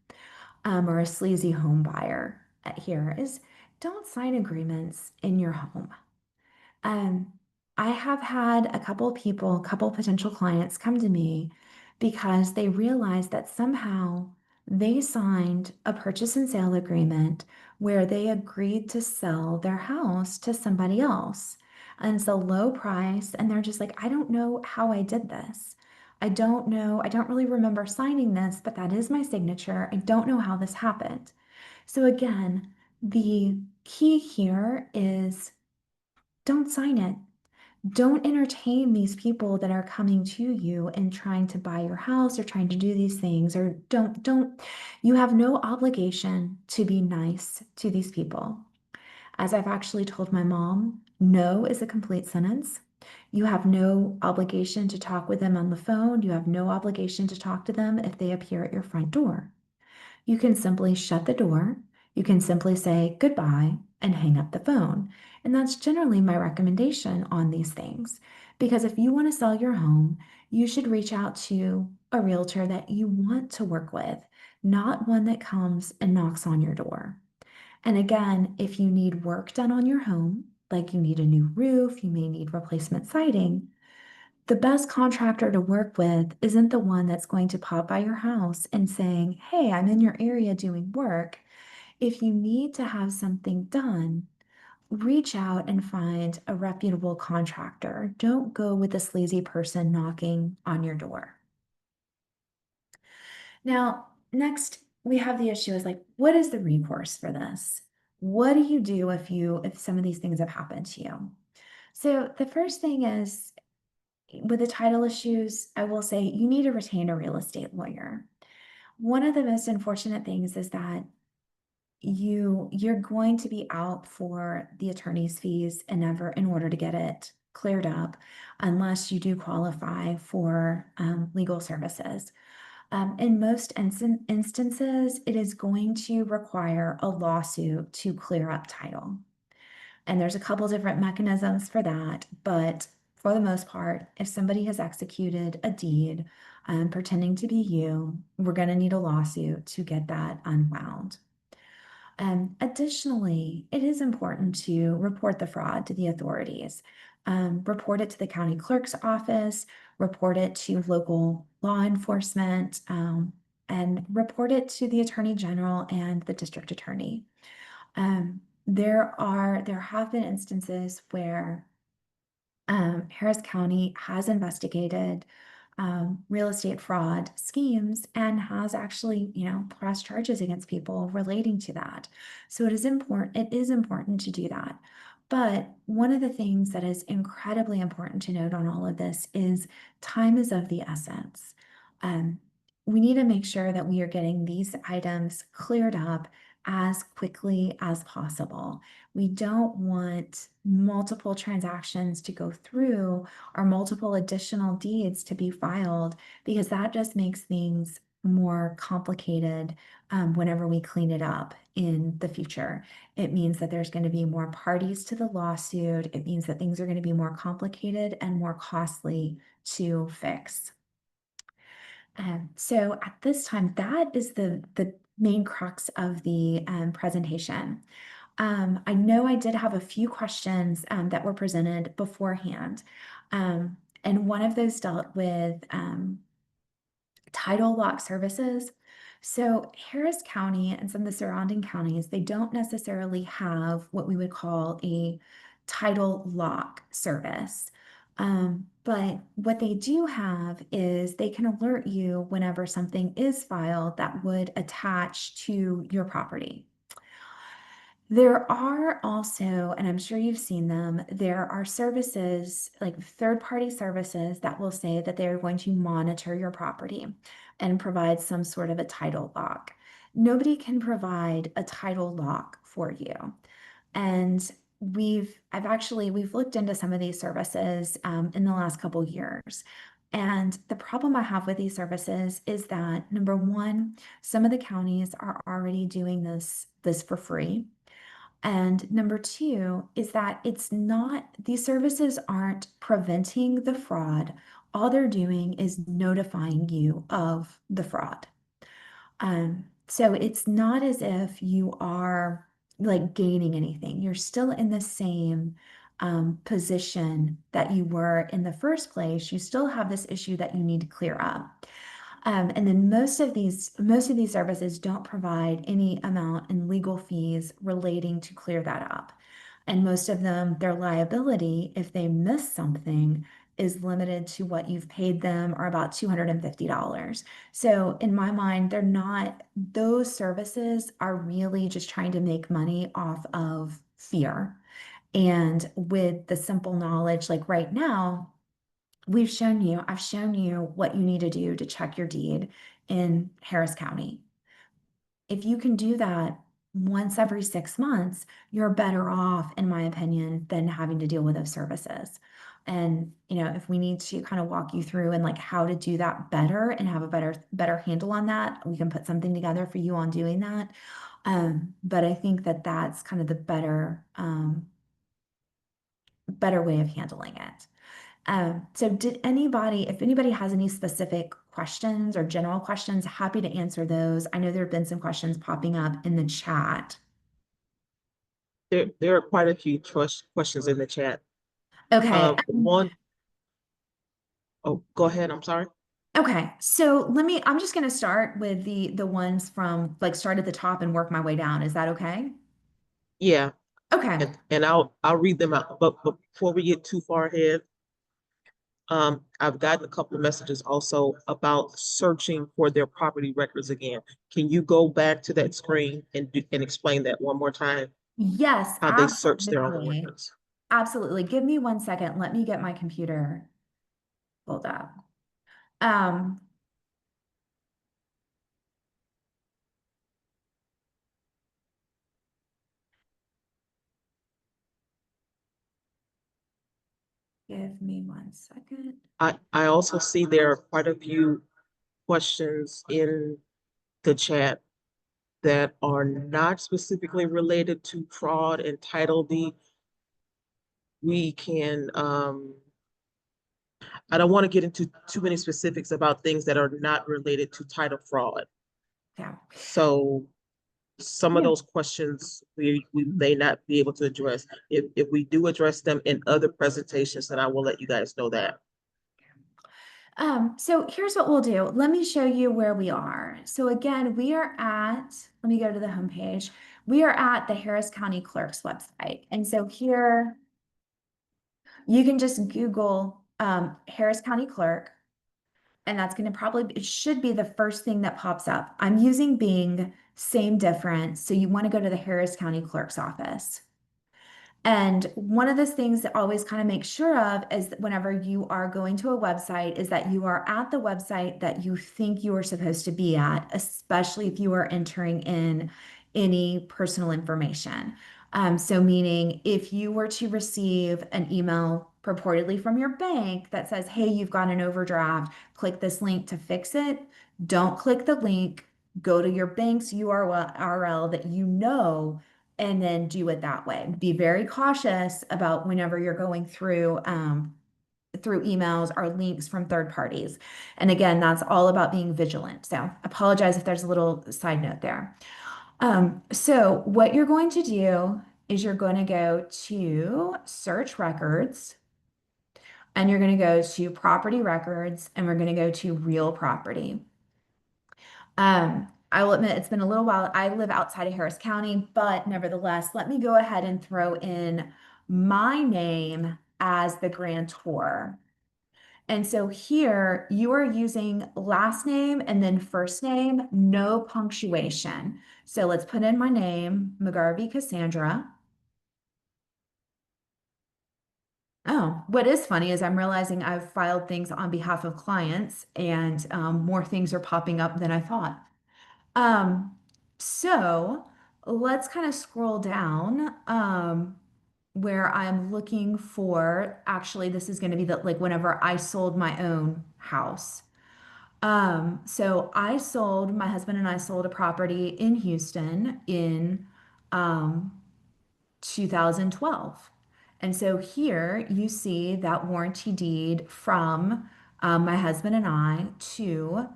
or a sleazy home buyer here, is don't sign agreements in your home. Um, I have had a couple potential clients come to me because they realized that somehow they signed a purchase and sale agreement where they agreed to sell their house to somebody else. And it's a low price, and they're just like, I don't know how I did this. I don't know. I don't really remember signing this, but that is my signature. I don't know how this happened. So again, the key here is don't sign it. Don't entertain these people that are coming to you and trying to buy your house or trying to do these things, or don't, you have no obligation to be nice to these people. As I've actually told my mom, no is a complete sentence. You have no obligation to talk with them on the phone. You have no obligation to talk to them if they appear at your front door. You can simply shut the door. You can simply say goodbye and hang up the phone. And that's generally my recommendation on these things. Because if you want to sell your home, you should reach out to a realtor that you want to work with, not one that comes and knocks on your door. And again, if you need work done on your home, like you need a new roof, you may need replacement siding, the best contractor to work with isn't the one that's going to pop by your house and saying, hey, I'm in your area doing work. If you need to have something done, reach out and find a reputable contractor. Don't go with a sleazy person knocking on your door. Now, next, we have the issue is like, what is the recourse for this? What do you do if some of these things have happened to you? So the first thing is, with the title issues, I will say you need to retain a real estate lawyer. One of the most unfortunate things is that you're going to be out for the attorney's fees in order to get it cleared up, unless you do qualify for legal services. In most instances, it is going to require a lawsuit to clear up title. And there's a couple different mechanisms for that, but for the most part, if somebody has executed a deed pretending to be you, we're going to need a lawsuit to get that unwound. Additionally, it is important to report the fraud to the authorities. Report it to the county clerk's office, report it to local law enforcement, and report it to the attorney general and the district attorney. There have been instances where Harris County has investigated real estate fraud schemes and has actually, pressed charges against people relating to that. So it is important to do that. But one of the things that is incredibly important to note on all of this is time is of the essence. We need to make sure that we are getting these items cleared up as quickly as possible. We don't want multiple transactions to go through or multiple additional deeds to be filed, because that just makes things more complicated whenever we clean it up in the future. It means that there's going to be more parties to the lawsuit. It means that things are going to be more complicated and more costly to fix. So at this time, that is the main crux of the presentation. I know I did have a few questions that were presented beforehand, and one of those dealt with title lock services. So Harris County and some of the surrounding counties, they don't necessarily have what we would call a title lock service. But what they do have is they can alert you whenever something is filed that would attach to your property. There are also, and I'm sure you've seen them, there are services, like third-party services that will say that they're going to monitor your property and provide some sort of a title lock. Nobody can provide a title lock for you. And we've looked into some of these services in the last couple years. And the problem I have with these services is that, number one, some of the counties are already doing this for free. And number two is that these services aren't preventing the fraud. All they're doing is notifying you of the fraud. So it's not as if you are like gaining anything. You're still in the same position that you were in the first place. You still have this issue that you need to clear up. And then most of these services don't provide any amount in legal fees relating to clear that up. And most of them, their liability, if they miss something, is limited to what you've paid them, or about $250. So in my mind, those services are really just trying to make money off of fear. And with the simple knowledge, like right now, I've shown you what you need to do to check your deed in Harris County. If you can do that once every 6 months, you're better off, in my opinion, than having to deal with those services. And, if we need to kind of walk you through and like how to do that better and have a better handle on that, we can put something together for you on doing that. But I think that that's kind of the better way of handling it. So if anybody has any specific questions or general questions, happy to answer those. I know there have been some questions popping up in the chat. There are quite a few questions in the chat. Okay. Oh, go ahead. I'm sorry. Okay. So I'm just going to start with the ones from like start at the top and work my way down. Is that okay? Yeah. Okay. And I'll read them out. But before we get too far ahead, I've gotten a couple of messages also about searching for their property records again. Can you go back to that screen and explain that one more time? Yes, How they search their own absolutely. records. Absolutely. Give me 1 second. Let me get my computer pulled up. Um, Give me 1 second. I also see there are quite a few questions in the chat that are not specifically related to fraud and title deed. We can, I don't want to get into too many specifics about things that are not related to title fraud. Yeah. So some of Yeah. those questions we may not be able to address. If we do address them in other presentations, then I will let you guys know that. So here's what we'll do. Let me show you where we are. So again, let me go to the homepage. We are at the Harris County Clerk's website. And so here, you can just Google Harris County Clerk, and that's going to it should be the first thing that pops up. I'm using Bing, same difference. So you want to go to the Harris County Clerk's office. And one of the things that always kind of make sure of is that whenever you are going to a website is that you are at the website that you think you are supposed to be at, especially if you are entering in any personal information. So meaning if you were to receive an email purportedly from your bank that says, hey, you've got an overdraft, click this link to fix it. Don't click the link, go to your bank's URL that you know, and then do it that way. Be very cautious about whenever you're going through emails or links from third parties. And again, that's all about being vigilant. So apologize if there's a little side note there. So what you're going to do is you're going to go to search records, and you're going to go to property records, and we're going to go to real property. I will admit it's been a little while. I live outside of Harris County, but nevertheless, let me go ahead and throw in my name as the grantor. And so here you are using last name and then first name, no punctuation. So let's put in my name, McGarvey Cassandra. Oh, what is funny is I'm realizing I've filed things on behalf of clients and more things are popping up than I thought. Um, so let's kind of scroll down where I'm looking for, actually, this is going to be the, like whenever I sold my own house. So my husband and I sold a property in Houston in um, 2012. And so here you see that warranty deed from my husband and I to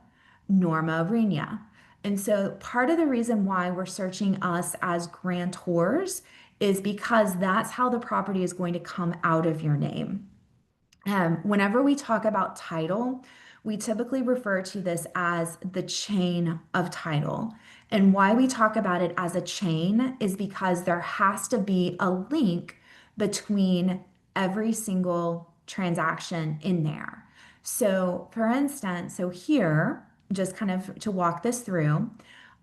Norma Renia. And so part of the reason why we're searching us as grantors is because that's how the property is going to come out of your name. Whenever we talk about title, we typically refer to this as the chain of title. And why we talk about it as a chain is because there has to be a link between every single transaction in there. So, for instance, so here, just kind of to walk this through,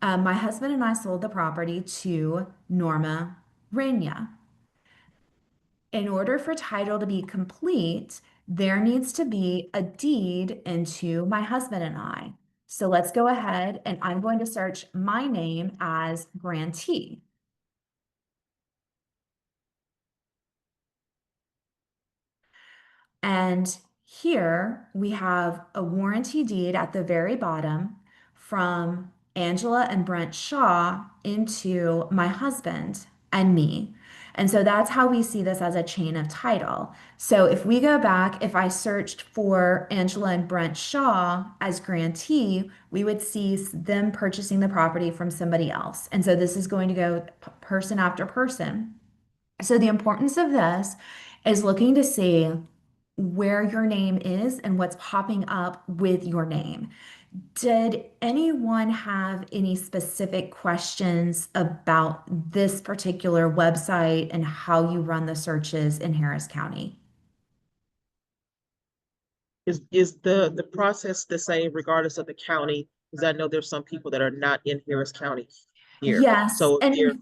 my husband and I sold the property to Norma Renia. In order for title to be complete, there needs to be a deed into my husband and I. So let's go ahead and I'm going to search my name as grantee. And here we have a warranty deed at the very bottom from Angela and Brent Shaw into my husband and me. And so that's how we see this as a chain of title. So if we go back, if I searched for Angela and Brent Shaw as grantee, we would see them purchasing the property from somebody else. And so this is going to go person after person. So the importance of this is looking to see where your name is and what's popping up with your name. Did anyone have any specific questions about this particular website and how you run the searches in Harris County? Is the process the same regardless of the county? Because I know there's some people that are not in Harris County here. Yes, So and if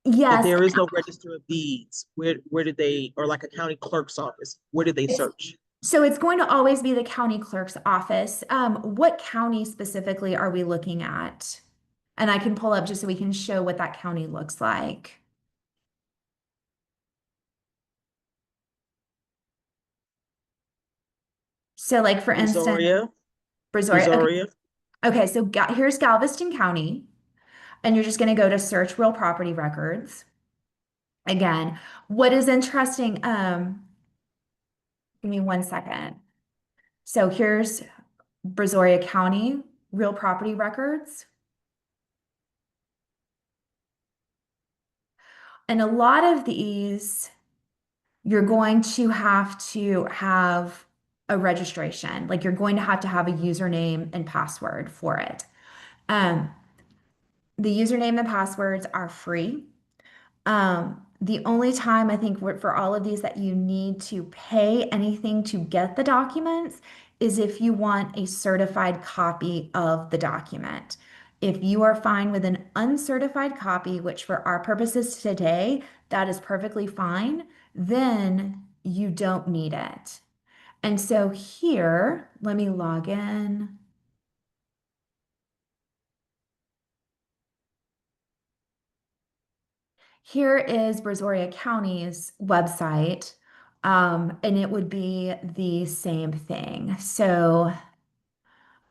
yes, there is no register of deeds, where did they, or like a county clerk's office, where did they it's search? so it's going to always be the county clerk's office. What county specifically are we looking at? And I can pull up just so we can show what that county looks like. So like for instance, Brazoria, Brazoria. Okay, Brazoria. okay, so here's Galveston County, and you're just going to go to search real property records. Again, what is interesting, give me 1 second. So here's Brazoria County, real property records. And a lot of these, you're going to have a registration. Like you're going to have a username and password for it. Um, the username and passwords are free. The only time I think for all of these that you need to pay anything to get the documents is if you want a certified copy of the document. If you are fine with an uncertified copy, which for our purposes today, that is perfectly fine, then you don't need it. And so here, let me log in. Here is Brazoria County's website, and it would be the same thing. So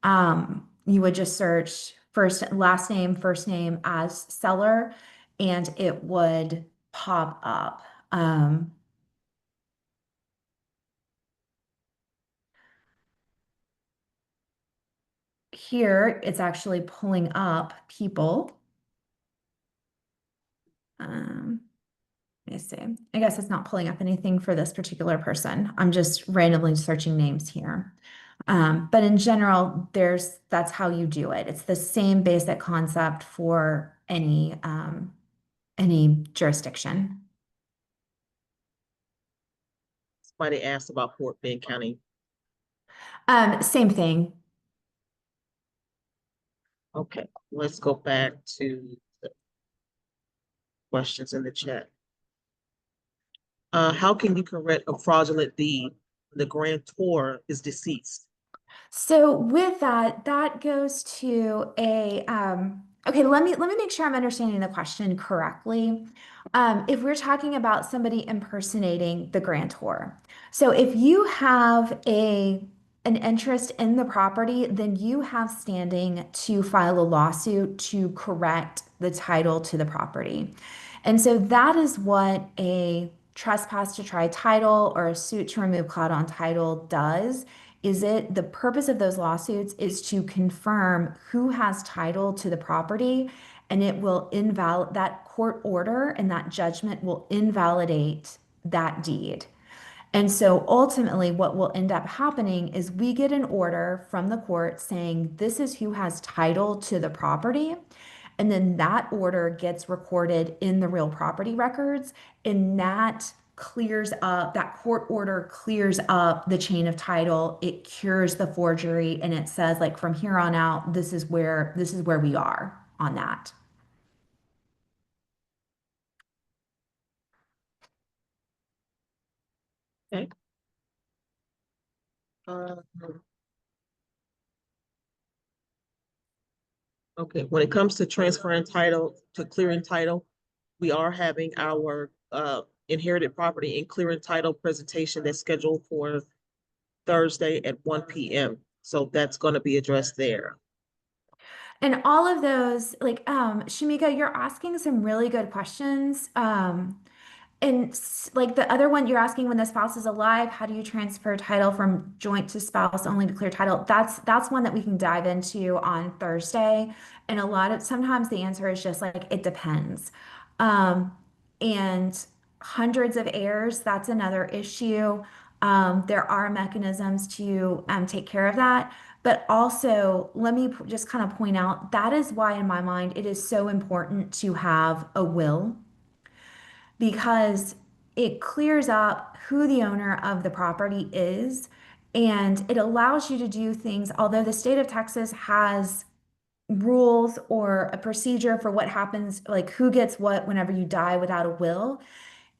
you would just search last name, first name as seller, and it would pop up. Here, it's actually pulling up people. Let me see. I guess it's not pulling up anything for this particular person. I'm just randomly searching names here. But in general, that's how you do it. It's the same basic concept for any jurisdiction. Somebody asked about Fort Bend County Same thing. Okay, let's go back to the questions in the chat. How can you correct a fraudulent deed when the grantor is deceased? So with that, that goes to okay, let me make sure I'm understanding the question correctly. If we're talking about somebody impersonating the grantor. So if you have an interest in the property, then you have standing to file a lawsuit to correct the title to the property. And so that is what a trespass to try title or a suit to remove cloud on title does. The purpose of those lawsuits is to confirm who has title to the property, and it will invalidate that court order, and that judgment will invalidate that deed. And so ultimately, what will end up happening is we get an order from the court saying this is who has title to the property. And then that order gets recorded in the real property records, and that clears up, that court order clears up the chain of title. It cures the forgery, and it says, like, from here on out, this is where we are on that. Okay. Uh, okay, when it comes to transferring title to clearing title, we are having our inherited property and clearing title presentation that's scheduled for Thursday at 1 p.m. So that's going to be addressed there. And all of those, like, Shamika, you're asking some really good questions. Like the other one you're asking, when the spouse is alive, how do you transfer title from joint to spouse only to clear title? That's one that we can dive into on Thursday. And sometimes the answer is just like it depends. Um, and hundreds of heirs, that's another issue. There are mechanisms to take care of that. But also, let me just kind of point out that is why, in my mind, it is so important to have a will, because it clears up who the owner of the property is, and it allows you to do things. Although the state of Texas has rules or a procedure for what happens, like who gets what whenever you die without a will,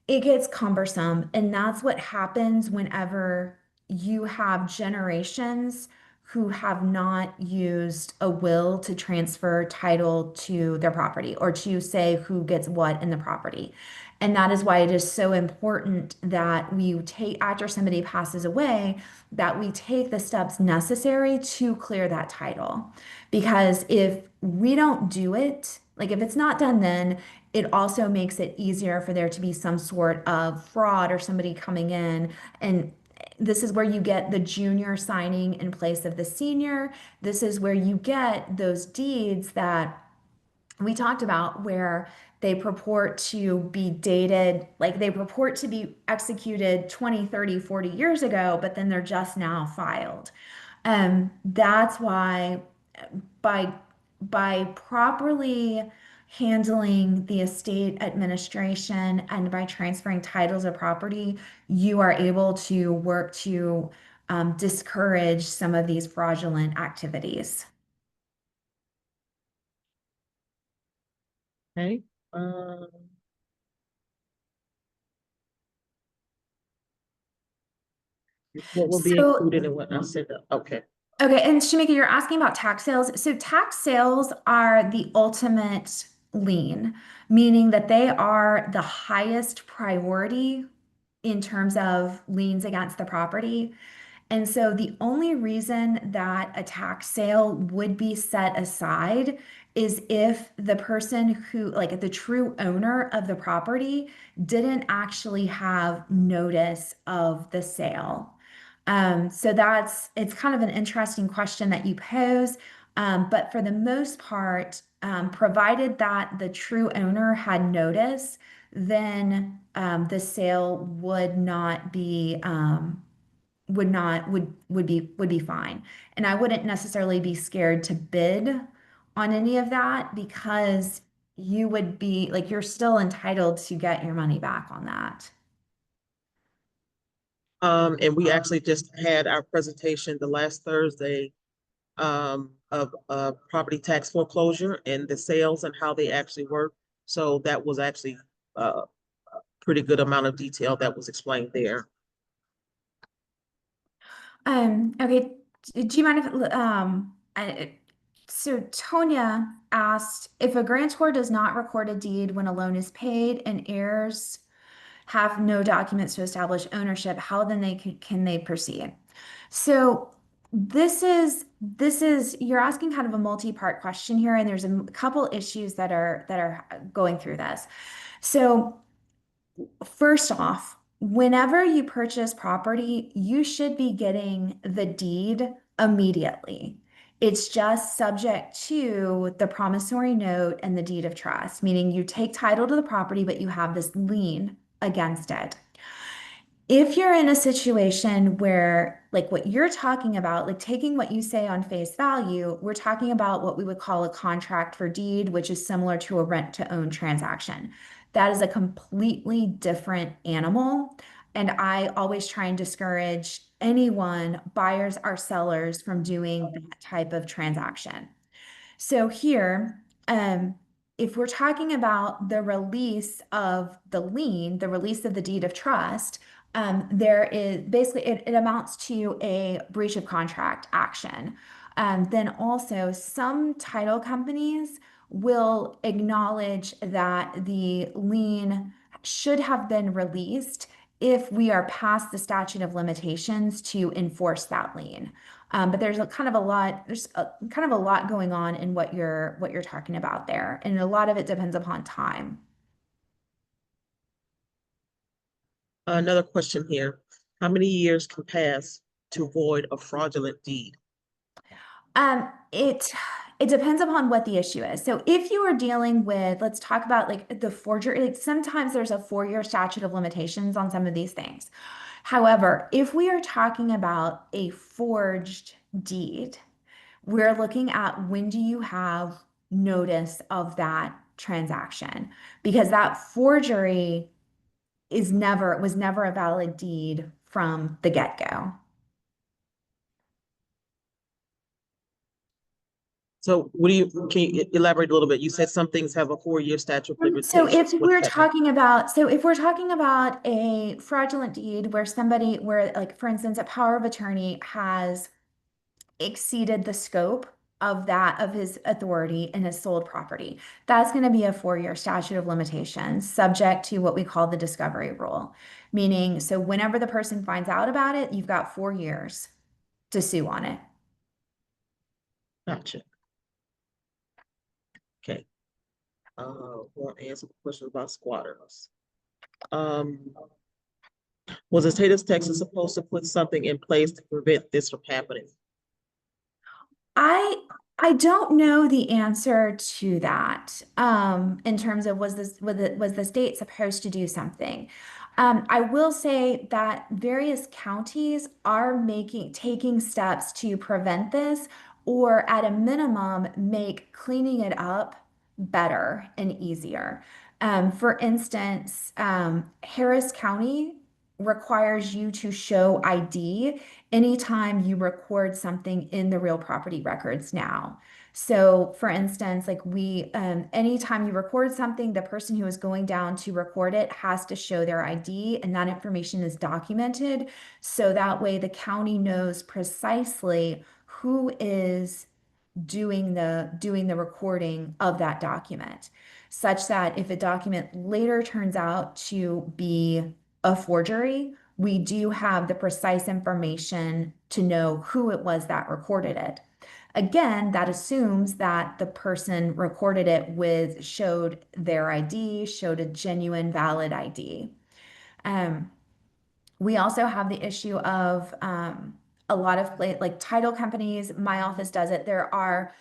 it gets cumbersome. And that's what happens whenever you have generations who have not used a will to transfer title to their property or to say who gets what in the property. And that is why it is so important that we take, after somebody passes away, that we take the steps necessary to clear that title. Because if we don't do it, like if it's not done then, it also makes it easier for there to be some sort of fraud or somebody coming in. And this is where you get the junior signing in place of the senior. This is where you get those deeds that we talked about, where they purport to be dated, like they purport to be executed 20, 30, 40 years ago, but then they're just now filed. That's why by properly handling the estate administration and by transferring titles of property, you are able to work to discourage some of these fraudulent activities. Okay. Um, what will be So included in what I said? Okay. Okay, and Shamika, you're asking about tax sales. So tax sales are the ultimate lien, meaning that they are the highest priority in terms of liens against the property. And so the only reason that a tax sale would be set aside is if the person who, like the true owner of the property, didn't actually have notice of the sale. So it's kind of an interesting question that you pose. But for the most part, provided that the true owner had notice, then the sale would not be would be fine. And I wouldn't necessarily be scared to bid on any of that, because you would be like, you're still entitled to get your money back on that. And we actually just had our presentation the last Thursday of property tax foreclosure and the sales and how they actually work. So that was actually a pretty good amount of detail that was explained there. Okay, do you mind if, so Tonya asked, if a grantor does not record a deed when a loan is paid and heirs have no documents to establish ownership, how then can they proceed? So you're asking kind of a multi-part question here, and there's a couple issues that are going through this. So first off, whenever you purchase property, you should be getting the deed immediately. It's just subject to the promissory note and the deed of trust, meaning you take title to the property, but you have this lien against it. If you're in a situation where, like what you're talking about, like taking what you say on face value, we're talking about what we would call a contract for deed, which is similar to a rent to own transaction. That is a completely different animal. And I always try and discourage anyone, buyers or sellers, from doing that type of transaction. So here, if we're talking about the release of the lien, the release of the deed of trust, there is basically it amounts to a breach of contract action. Then also some title companies will acknowledge that the lien should have been released if we are past the statute of limitations to enforce that lien. But there's kind of a lot going on in what you're talking about there, and a lot of it depends upon time. Another question here. How many years can pass to void a fraudulent deed? It depends upon what the issue is. So if you are dealing with, let's talk about like the forgery, like sometimes there's a 4-year statute of limitations on some of these things. However, if we are talking about a forged deed, we're looking at when do you have notice of that transaction, because that forgery was never a valid deed from the get-go. So can you elaborate a little bit? You said some things have a 4-year statute of limitations. So if What we're does that mean? talking about a fraudulent deed where like for instance, a power of attorney has exceeded the scope of his authority and has sold property, that's going to be a 4-year statute of limitations, subject to what we call the discovery rule. Meaning, so whenever the person finds out about it, you've got 4 years to sue on it. Gotcha. Okay. Want to answer the question about squatters. Was the state of Texas supposed to put something in place to prevent this from happening? I don't know the answer to that. In terms of was the state supposed to do something? I will say that various counties are taking steps to prevent this, or at a minimum, make cleaning it up better and easier. For instance, Harris County requires you to show ID anytime you record something in the real property records now. So for instance, like anytime you record something, the person who is going down to record it has to show their ID, and that information is documented. So that way the county knows precisely who is doing the recording of that document, such that if a document later turns out to be a forgery, we do have the precise information to know who it was that recorded it. Again, that assumes that the person recorded it showed their ID, showed a genuine, valid ID. We also have the issue of a lot of like title companies. My office does it. There are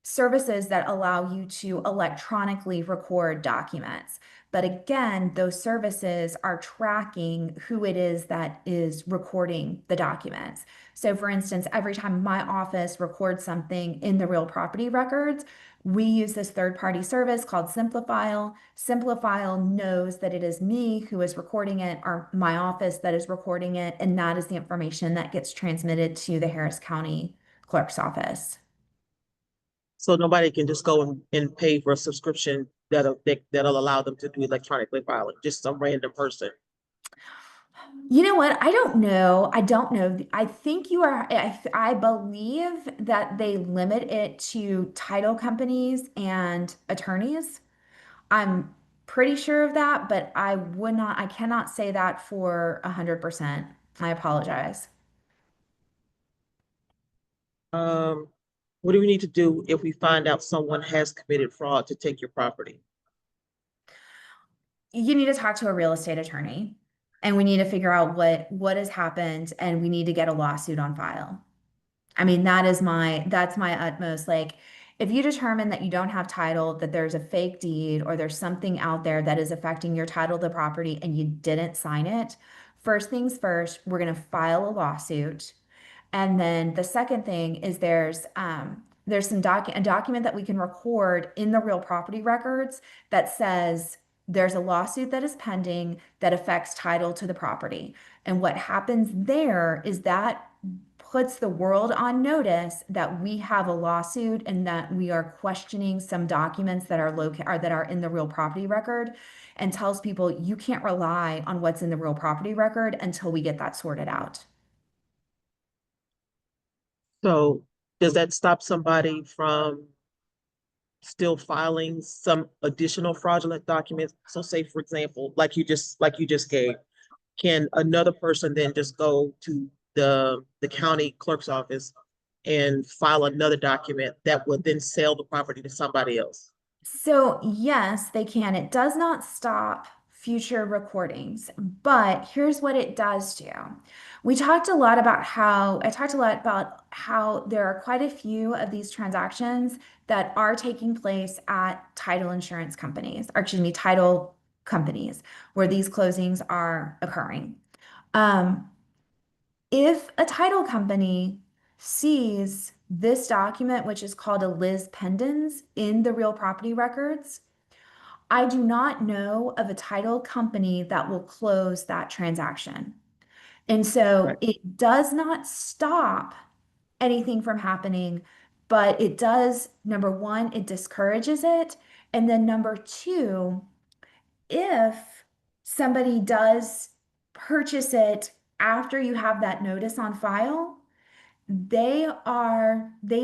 services that allow you to electronically record documents. But again, those services are tracking who it is that is recording the documents. So for instance, every time my office records something in the real property records, we use this third-party service called Simplifile. Simplifile knows that it is me who is recording it or my office that is recording it, and that is the information that gets transmitted to the Harris County Clerk's Office. So nobody can just go and pay for a subscription that'll allow them to do electronically filing, just some random person. You know what? I don't know. I don't know. I think you are, I believe that they limit it to title companies and attorneys. I'm pretty sure of that, but I cannot say that for 100%. I apologize. What do we need to do if we find out someone has committed fraud to take your property? You need to talk to a real estate attorney and we need to figure out what has happened and we need to get a lawsuit on file. I mean, that's my utmost. Like, if you determine that you don't have title, that there's a fake deed or there's something out there that is affecting your title to the property and you didn't sign it, first things first, we're going to file a lawsuit. And then the second thing is there's a document that we can record in the real property records that says there's a lawsuit that is pending that affects title to the property. And what happens there is that puts the world on notice that we have a lawsuit and that we are questioning some documents that are in the real property record, and tells people you can't rely on what's in the real property record until we get that sorted out. So does that stop somebody from still filing some additional fraudulent documents? So say, for example, like you just gave, can another person then just go to the county clerk's office and file another document that would then sell the property to somebody else? So yes, they can. It does not stop future recordings, but here's what it does do. I talked a lot about how there are quite a few of these transactions that are taking place at title insurance companies, or excuse me, title companies, where these closings are occurring. If a title company sees this document, which is called a lis pendens, in the real property records, I do not know of a title company that will close that transaction. And so Right. it does not stop anything from happening, but it does, number one, it discourages it. And then number two, if somebody does purchase it after you have that notice on file, they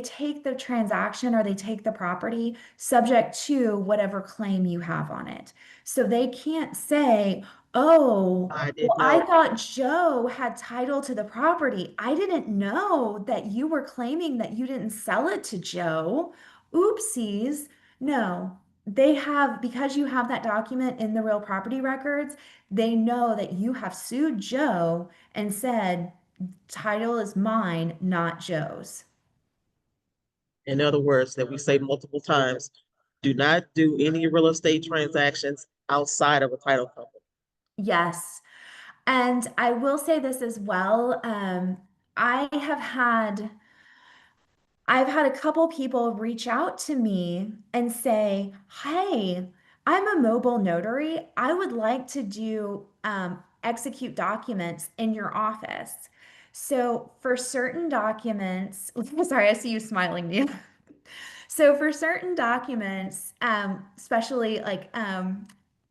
take the transaction or they take the property subject to whatever claim you have on it. So they can't say, oh, I well, didn't I know. thought Joe had title to the property. I didn't know that you were claiming that you didn't sell it to Joe. Oopsies. No, because you have that document in the real property records, they know that you have sued Joe and said, title is mine, not Joe's. In other words, that we say multiple times, do not do any real estate transactions outside of a title company. Yes. And I will say this as well. I have had I've had a couple people reach out to me and say, "Hey, I'm a mobile notary. I would like to do execute documents in your office." So for certain documents, sorry, I see you smiling, Neil. So for certain documents, especially like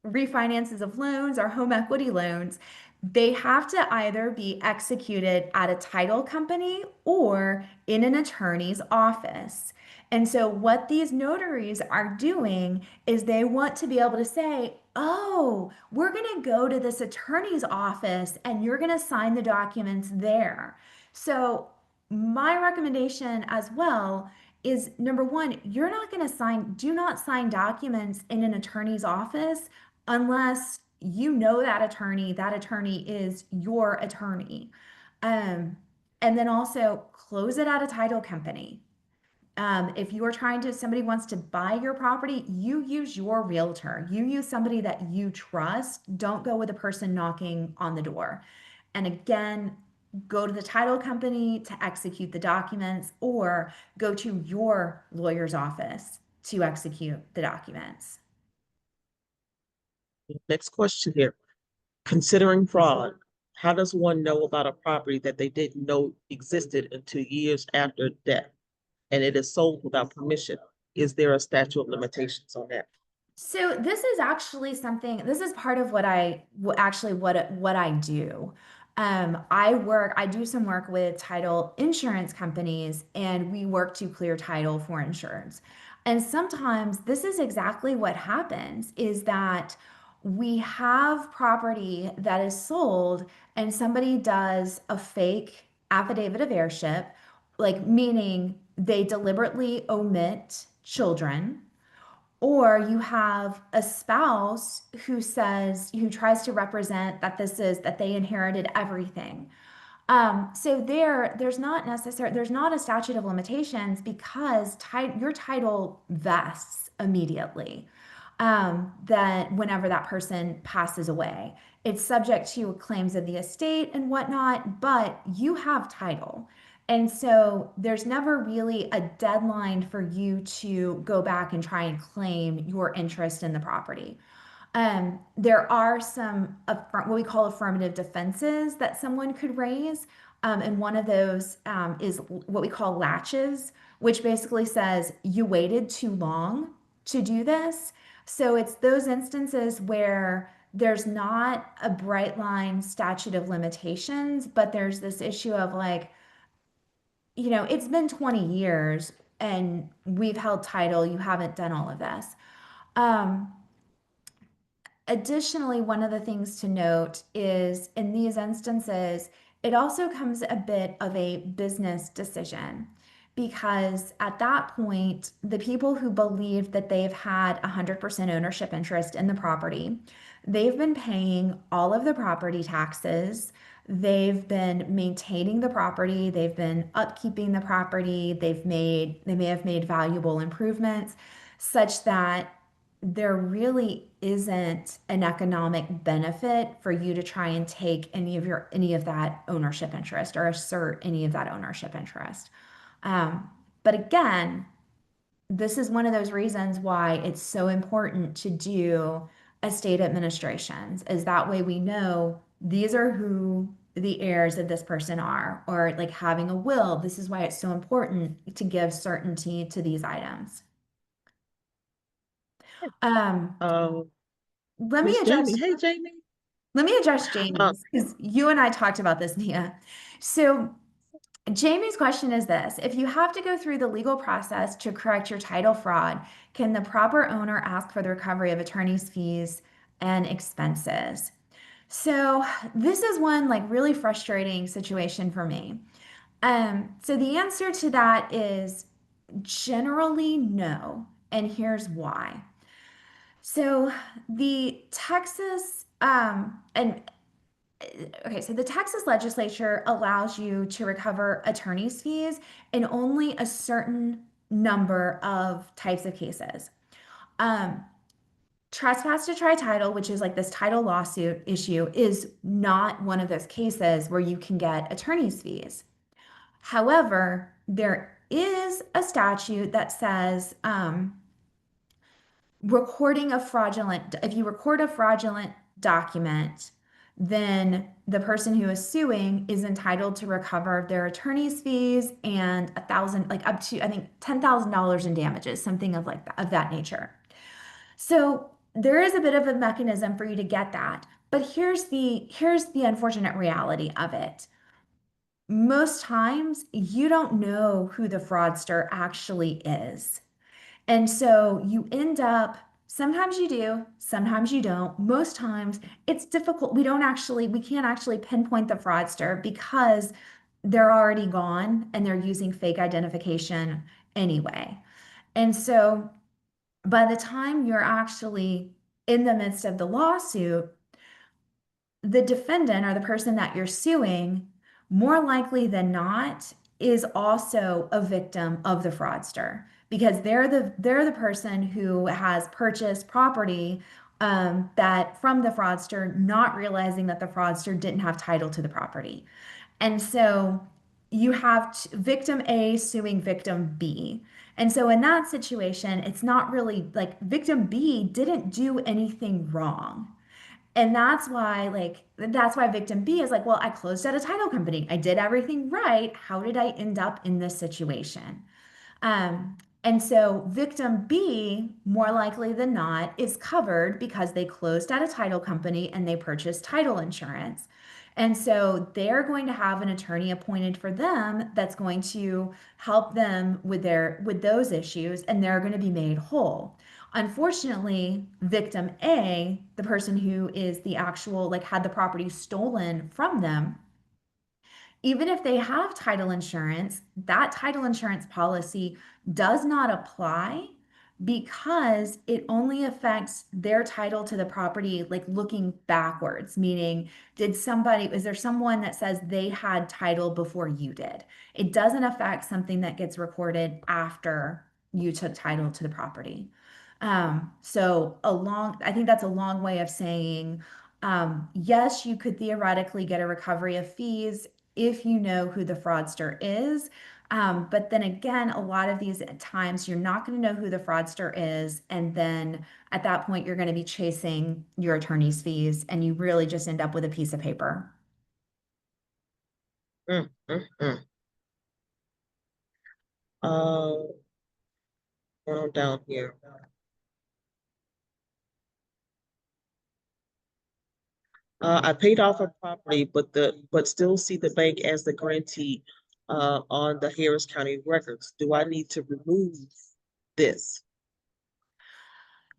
refinances of loans or home equity loans, they have to either be executed at a title company or in an attorney's office. And so what these notaries are doing is they want to be able to say, oh, we're going to go to this attorney's office and you're going to sign the documents there. So my recommendation as well is number one, you're not going to do not sign documents in an attorney's office unless you know that attorney is your attorney. And then also close it at a title company. If you are somebody wants to buy your property, you use your realtor. You use somebody that you trust. Don't go with a person knocking on the door. And again, go to the title company to execute the documents or go to your lawyer's office to execute the documents. Next question here. Considering fraud, how does one know about a property that they didn't know existed until years after death and it is sold without permission? Is there a statute of limitations on that? So this is actually this is part of what what I do. I do some work with title insurance companies and we work to clear title for insurance. And sometimes this is exactly what happens is that we have property that is sold and somebody does a fake affidavit of heirship, like meaning they deliberately omit children, or you have a spouse who tries to represent that that they inherited everything. So there's not a statute of limitations because your title vests immediately. That whenever that person passes away, it's subject to claims of the estate and whatnot, but you have title. And so there's never really a deadline for you to go back and try and claim your interest in the property. There are some what we call affirmative defenses that someone could raise. And one of those is what we call latches, which basically says you waited too long to do this. So it's those instances where there's not a bright line statute of limitations, but there's this issue of like, it's been 20 years and we've held title, you haven't done all of this. Additionally, one of the things to note is in these instances, it also comes a bit of a business decision because at that point, the people who believe that they've had 100% ownership interest in the property, they've been paying all of the property taxes, they've been maintaining the property, they've been upkeeping the property, they may have made valuable improvements such that there really isn't an economic benefit for you to try and take any of that ownership interest or assert any of that ownership interest. But again, this is one of those reasons why it's so important to do estate administrations, is that way we know these are who the heirs of this person are, or like having a will. This is why it's so important to give certainty to these items. Um, let me Miss address Jamie. Hey, Jamie. Jamie's because you and I talked about this, Nia. So Jamie's question is this: if you have to go through the legal process to correct your title fraud, can the proper owner ask for the recovery of attorney's fees and expenses? So this is one like really frustrating situation for me. So the answer to that is generally no, and here's why. So the Texas and okay, so the Texas legislature allows you to recover attorney's fees in only a certain number of types of cases. Trespass to try title, which is like this title lawsuit issue, is not one of those cases where you can get attorney's fees. However, there is a statute that says if you record a fraudulent document, then the person who is suing is entitled to recover their attorney's fees and up to, I think, $10,000 in damages, something of that nature. So there is a bit of a mechanism for you to get that, but here's the unfortunate reality of it. Most times you don't know who the fraudster actually is. And so you end up, sometimes you do, sometimes you don't. Most times it's difficult. We can't actually pinpoint the fraudster because they're already gone and they're using fake identification anyway. And so by the time you're actually in the midst of the lawsuit, the defendant or the person that you're suing, more likely than not, is also a victim of the fraudster because they're the person who has purchased property that from the fraudster, not realizing that the fraudster didn't have title to the property. And so you have victim A suing victim B. And so in that situation, it's not really like victim B didn't do anything wrong. And that's why victim B is like, well, I closed out a title company. I did everything right. How did I end up in this situation? And so victim B, more likely than not, is covered because they closed out a title company and they purchased title insurance. And so they're going to have an attorney appointed for them that's going to help them with those issues, and they're going to be made whole. Unfortunately, victim A, the person who is the actual, like, had the property stolen from them, even if they have title insurance, that title insurance policy does not apply because it only affects their title to the property, like looking backwards, meaning is there someone that says they had title before you did? It doesn't affect something that gets recorded after you took title to the property. I think that's a long way of saying, yes, you could theoretically get a recovery of fees if you know who the fraudster is. But then again, a lot of these times you're not going to know who the fraudster is. And then at that point, you're going to be chasing your attorney's fees and you really just end up with a piece of paper. Mm, mm, mm. Uh, going on down here. I paid off a property, but still see the bank as the grantee on the Harris County records. Do I need to remove this?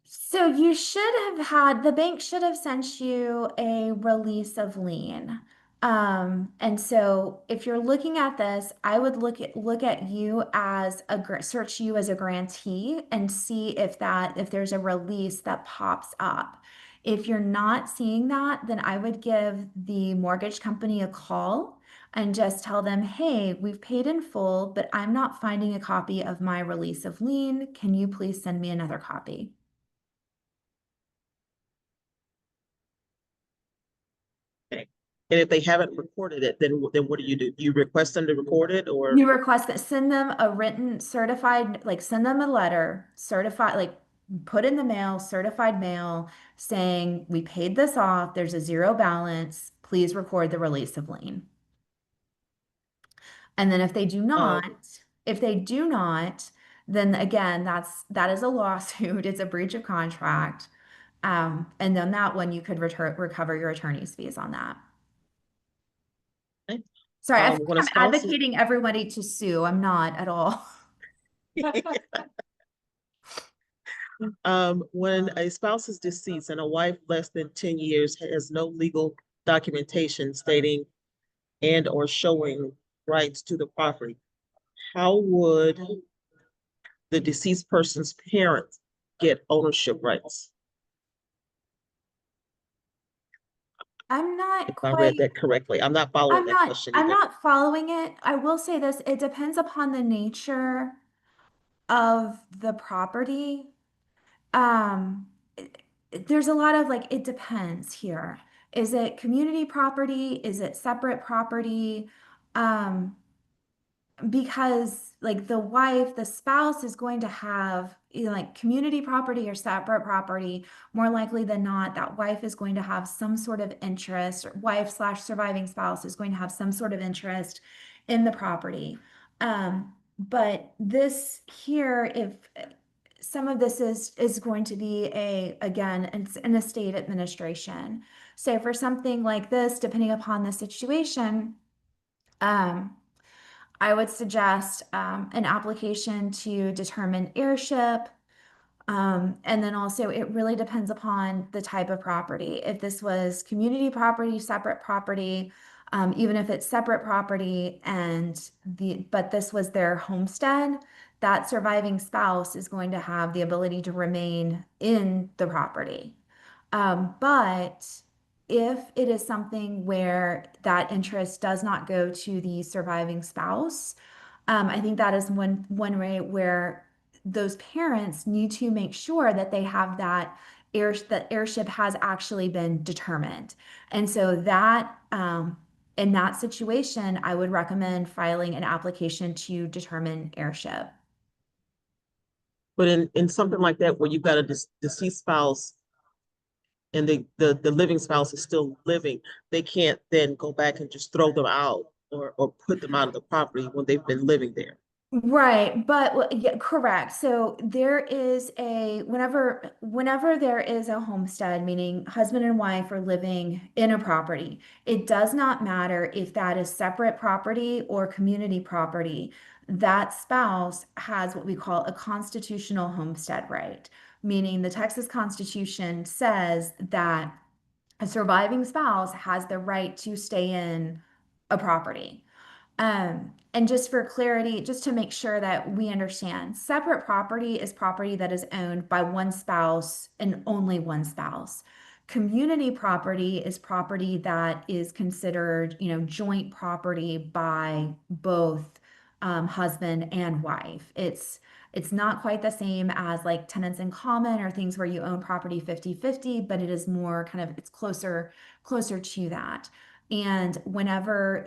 So the bank should have sent you a release of lien. And so if you're looking at this, I would look at you as search you as a grantee and see if there's a release that pops up. If you're not seeing that, then I would give the mortgage company a call and just tell them, hey, we've paid in full, but I'm not finding a copy of my release of lien. Can you please send me another copy? Okay. And if they haven't recorded it, then what do? You request them to record it, or? You request that send them a written certified, like send them a letter, certified, like put in the mail, certified mail saying we paid this off, there's a zero balance, please record the release of lien. And then if they do not, then again, that is a lawsuit, it's a breach of contract. And then that one you could recover your attorney's fees on that. Okay. Sorry, I feel When like a I'm spouse is- advocating everybody to sue. I'm not at all. When a spouse is deceased and a wife less than 10 years has no legal documentation stating and or showing rights to the property, how would the deceased person's parents get ownership rights? I'm not If I read that correctly, I'm not following that question I'm either. not following it. I will say this, it depends upon the nature of the property. Um, there's a lot of like, it depends here. Is it community property? Is it separate property? Um, because like the spouse is going to have like community property or separate property. More likely than not, that wife is going to have some sort of interest, or wife/surviving spouse is going to have some sort of interest in the property. But this here, if some of this is going to be again, it's an estate administration. So for something like this, depending upon the situation, I would suggest an application to determine heirship. And then also, it really depends upon the type of property. If this was community property, separate property, even if it's separate property but this was their homestead, that surviving spouse is going to have the ability to remain in the property. But if it is something where that interest does not go to the surviving spouse, I think that is one way where those parents need to make sure that they have that heirship has actually been determined. And so that in that situation, I would recommend filing an application to determine heirship. But in something like that, where you've got a deceased spouse and the living spouse is still living, they can't then go back and just throw them out or put them out of the property when they've been living there. Right, but yeah, correct. So there is whenever there is a homestead, meaning husband and wife are living in a property, it does not matter if that is separate property or community property. That spouse has what we call a constitutional homestead right, meaning the Texas Constitution says that a surviving spouse has the right to stay in a property. And just for clarity, just to make sure that we understand, separate property is property that is owned by one spouse and only one spouse. Community property is property that is considered, joint property by both husband and wife. It's not quite the same as like tenants in common or things where you own property 50-50, but it is more kind of it's closer to that. And whenever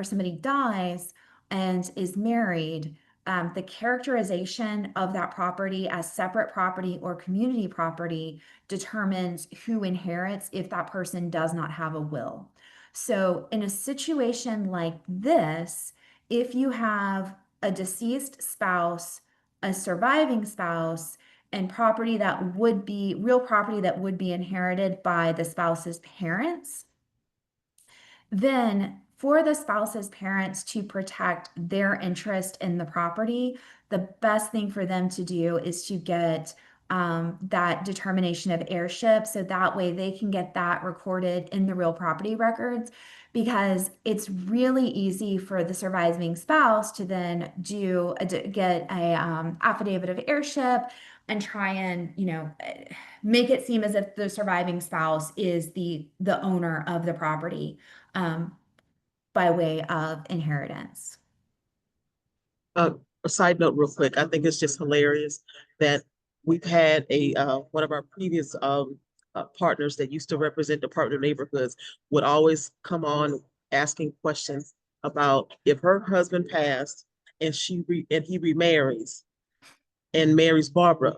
somebody dies and is married, the characterization of that property as separate property or community property determines who inherits if that person does not have a will. So in a situation like this, if you have a deceased spouse, a surviving spouse, and property that would be real property that would be inherited by the spouse's parents, then for the spouse's parents to protect their interest in the property, the best thing for them to do is to get that determination of heirship. So that way they can get that recorded in the real property records, because it's really easy for the surviving spouse to then get a affidavit of heirship and try and make it seem as if the surviving spouse is the owner of the property by way of inheritance. A side note real quick, I think it's just hilarious that we've had one of our previous partners that used to represent Department of Neighborhoods would always come on asking questions about if her husband passed and he remarries and marries Barbara,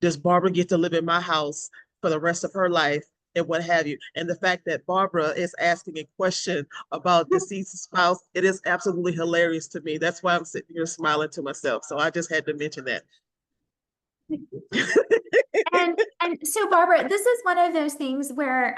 does Barbara get to live in my house for the rest of her life and what have you? And the fact that Barbara is asking a question about deceased spouse, it is absolutely hilarious to me. That's why I'm sitting here smiling to myself. So I just had to mention that. And so Barbara, this is one of those things where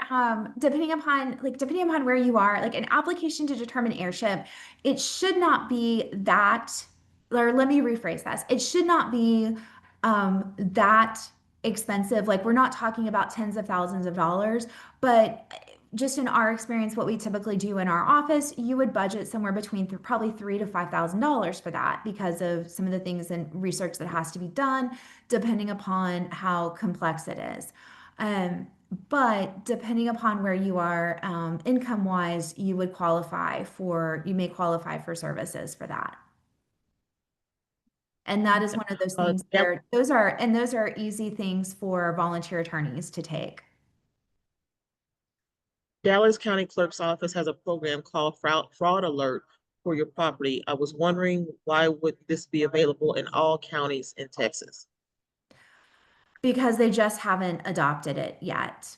depending upon where you are, like an application to determine heirship, it should not be that, or let me rephrase this. It should not be that expensive. Like we're not talking about tens of thousands of dollars, but just in our experience, what we typically do in our office, you would budget somewhere between probably $3,000 to $5,000 for that because of some of the things and research that has to be done, depending upon how complex it is. But depending upon where you are, income-wise, you may qualify for services for that. And that is one of those things where those are easy things for volunteer attorneys to take. Dallas County Clerk's Office has a program called Fraud Alert for your property. I was wondering, why would this be available in all counties in Texas? Because they just haven't adopted it yet.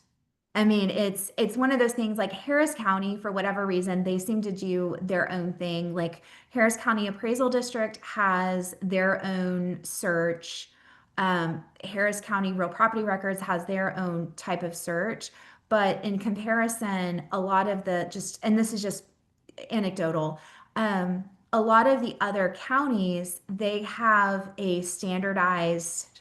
I mean, it's one of those things like Harris County, for whatever reason, they seem to do their own thing. Like Harris County Appraisal District has their own search. Harris County Real Property Records has their own type of search. But in comparison, a lot of and this is just anecdotal, a lot of the other counties, they have a standardized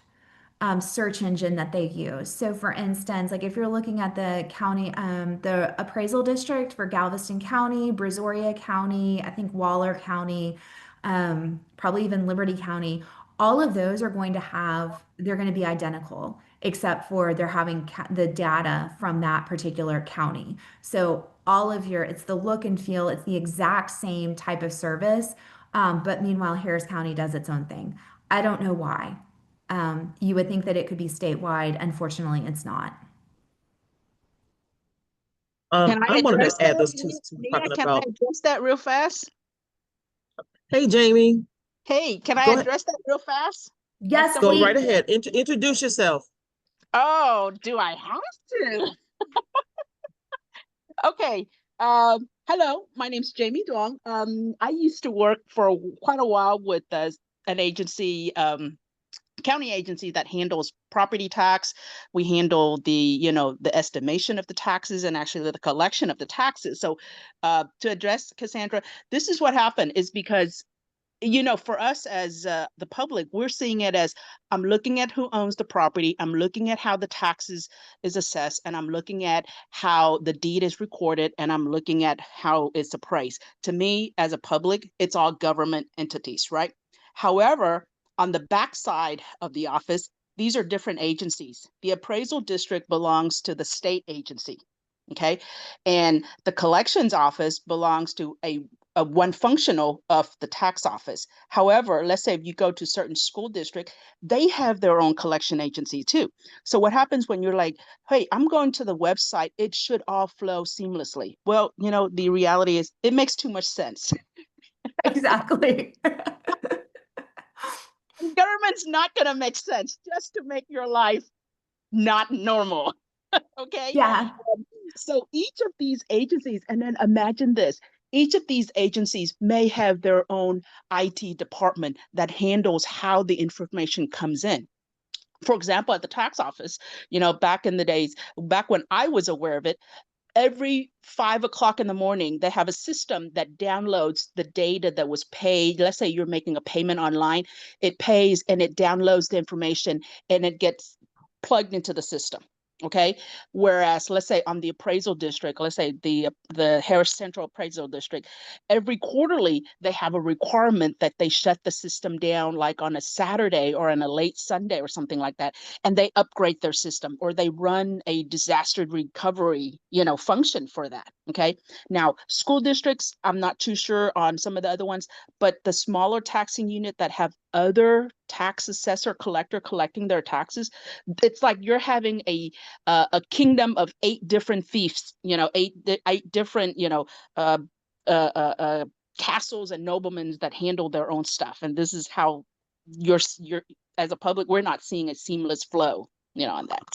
search engine that they use. So for instance, like if you're looking at the county, the appraisal district for Galveston County, Brazoria County, I think Waller County, probably even Liberty County, all of those are they're going to be identical, except for they're having the data from that particular county. So it's the look and feel, it's the exact same type of service. But meanwhile, Harris County does its own thing. I don't know why. You would think that it could be statewide. Unfortunately, it's not. Can I I wanted address to add that, this to Nia? talking Can I about, address that real fast? hey, Jamie, Hey, can I go ahead, address that real fast? Like Yes, go somebody, right please. ahead. Introduce yourself. oh, do I have to? Okay. Hello, my name's Jamie Duong. I used to work for quite a while with an agency, county agency that handles property tax. We handle the estimation of the taxes and actually the collection of the taxes. So, to address Cassandra, this is what happened is because for us as the public, we're seeing it as I'm looking at who owns the property, I'm looking at how the taxes is assessed, and I'm looking at how the deed is recorded, and I'm looking at how it's appraised. To me, as a public, it's all government entities, right? However, on the backside of the office, these are different agencies. The appraisal district belongs to the state agency. Okay. And the collections office belongs to a one functional of the tax office. However, let's say if you go to certain school district, they have their own collection agency too. So what happens when you're like, hey, I'm going to the website, it should all flow seamlessly. Well, the reality is it makes too much sense. Exactly. Government's not going to make sense just to make your life not normal. Okay. Yeah. So each of these agencies, and then imagine this, each of these agencies may have their own IT department that handles how the information comes in. For example, at the tax office, back in the days, back when I was aware of it, every 5 o'clock in the morning, they have a system that downloads the data that was paid. Let's say you're making a payment online, it pays and it downloads the information and it gets plugged into the system. Okay. Whereas, let's say on the appraisal district, let's say the Harris Central Appraisal District, every quarterly they have a requirement that they shut the system down, like on a Saturday or on a late Sunday or something like that, and they upgrade their system or they run a disaster recovery, function for that. Okay. Now, school districts, I'm not too sure on some of the other ones, but the smaller taxing unit that have other tax assessor collector collecting their taxes, it's like you're having a kingdom of 8 different fiefs, eight different, uh, castles and noblemen that handle their own stuff. And this is how you're as a public, we're not seeing a seamless flow, on that.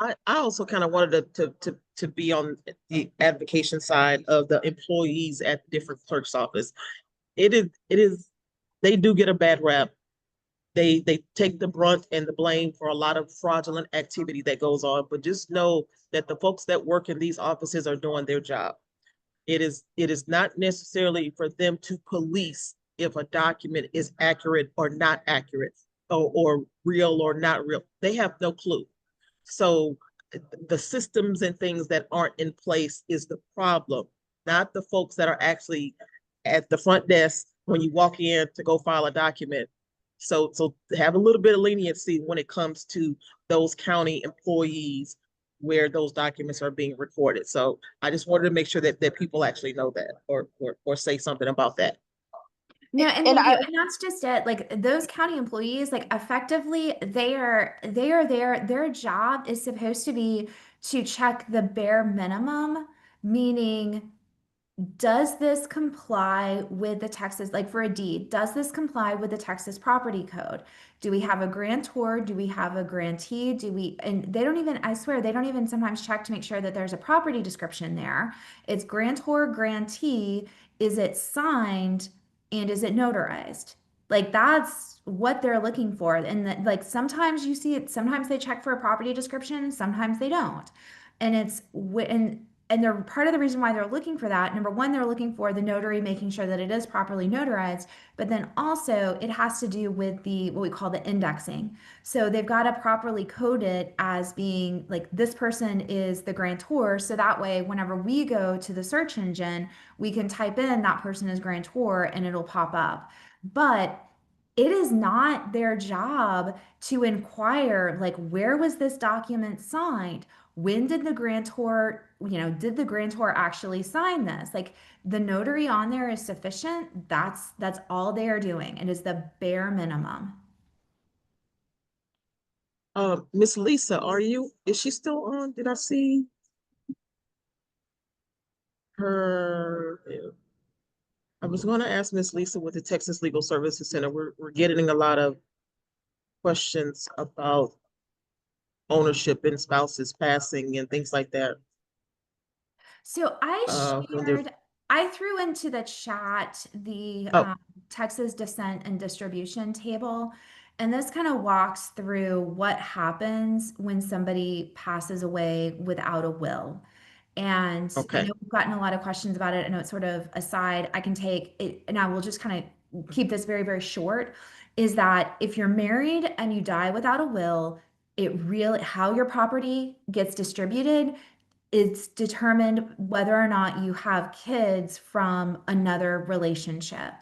I also kind of wanted to be on the advocation side of the employees at the different clerk's office. It is they do get a bad rap. They take the brunt and the blame for a lot of fraudulent activity that goes on, but just know that the folks that work in these offices are doing their job. It is not necessarily for them to police if a document is accurate or not accurate, or real or not real. They have no clue. So the systems and things that aren't in place is the problem, not the folks that are actually at the front desk when you walk in to go file a document. So have a little bit of leniency when it comes to those county employees where those documents are being recorded. So I just wanted to make sure that people actually know that, or say something about that. No, and And thank you. And that's just it. Like those county employees, like effectively, they are there. Their job is supposed to be to check the bare minimum, meaning does this comply with the Texas, like for a deed, does this comply with the Texas property code? Do we have a grantor? Do we have a grantee? And they don't even, I swear, they don't even sometimes check to make sure that there's a property description there. It's grantor, grantee, is it signed, and is it notarized? Like that's what they're looking for. And like sometimes you see it, sometimes they check for a property description, sometimes they don't. And and they're part of the reason why they're looking for that. Number one, they're looking for the notary making sure that it is properly notarized, but then also it has to do with what we call the indexing. So they've got to properly code it as being like this person is the grantor. So that way, whenever we go to the search engine, we can type in that person is grantor and it'll pop up. But it is not their job to inquire, like, where was this document signed? When did the grantor, did the grantor actually sign this? Like, the notary on there is sufficient. That's all they are doing. It is the bare minimum. Miss Lisa, is she still on? Did I see her? I was going to ask Miss Lisa with the Texas Legal Services Center. We're getting a lot of questions about ownership and spouses passing and things like that. So When they're, I threw into the chat the oh, Texas Descent and Distribution table, and this kind of walks through what happens when somebody passes away without a will. And I okay. know we've gotten a lot of questions about it. I know it's sort of aside. I can take it, and I will just kind of keep this very, very short, is that if you're married and you die without a will, how your property gets distributed, it's determined whether or not you have kids from another relationship.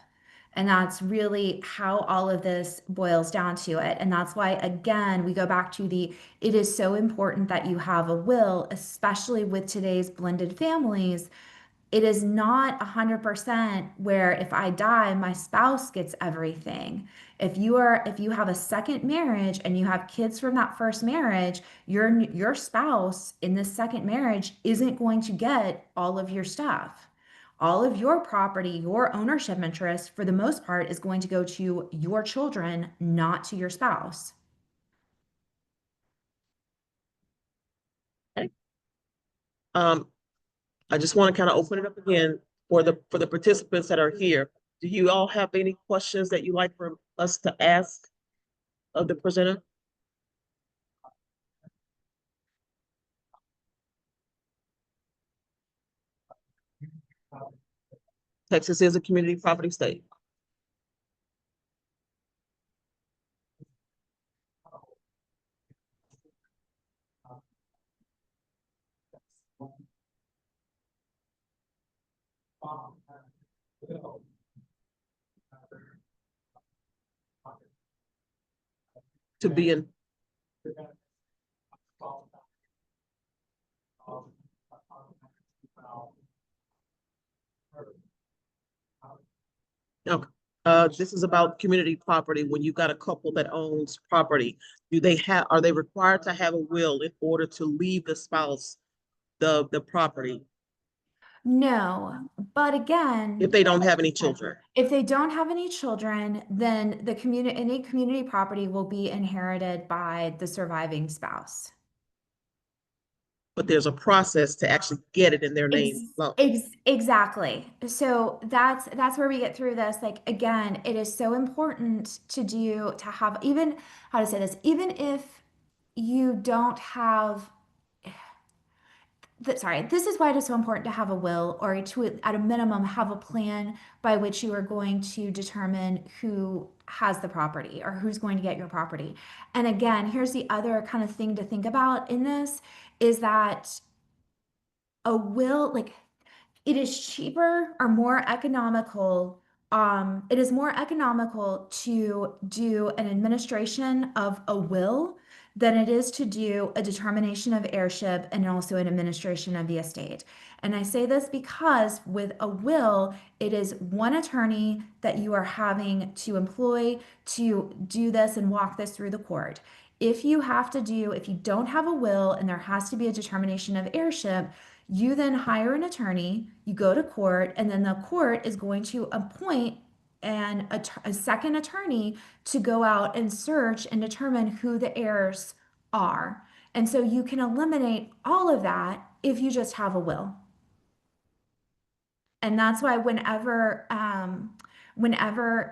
And that's really how all of this boils down to it. And that's why, again, we go back to it is so important that you have a will, especially with today's blended families. It is not 100% where if I die, my spouse gets everything. If you have a second marriage and you have kids from that first marriage, your spouse in this second marriage isn't going to get all of your stuff. All of your property, your ownership interest, for the most part, is going to go to your children, not to your spouse. Okay. I just want to kind of open it up again for the participants that are here. Do you all have any questions that you'd like for us to ask of the presenter? Texas is a community property state. To be in. Okay. This is about community property. When you got a couple that owns property, are they required to have a will in order to leave the spouse the property No, but again, if they don't have any children? if they don't have any children, then any community property will be inherited by the surviving spouse. But there's a process to actually get it in their name. Exactly. So that's where we get through this. Like, again, it is so important to have, even, how to say this, even if you don't have, this is why it is so important to have a will, or to, at a minimum, have a plan by which you are going to determine who has the property or who's going to get your property. And again, here's the other kind of thing to think about in this, is that a will, like, it is cheaper or more economical. It is more economical to do an administration of a will than it is to do a determination of heirship and also an administration of the estate. And I say this because with a will, it is one attorney that you are having to employ to do this and walk this through the court. If you don't have a will and there has to be a determination of heirship, you then hire an attorney, you go to court, and then the court is going to appoint a second attorney to go out and search and determine who the heirs are. And so you can eliminate all of that if you just have a will. And that's why whenever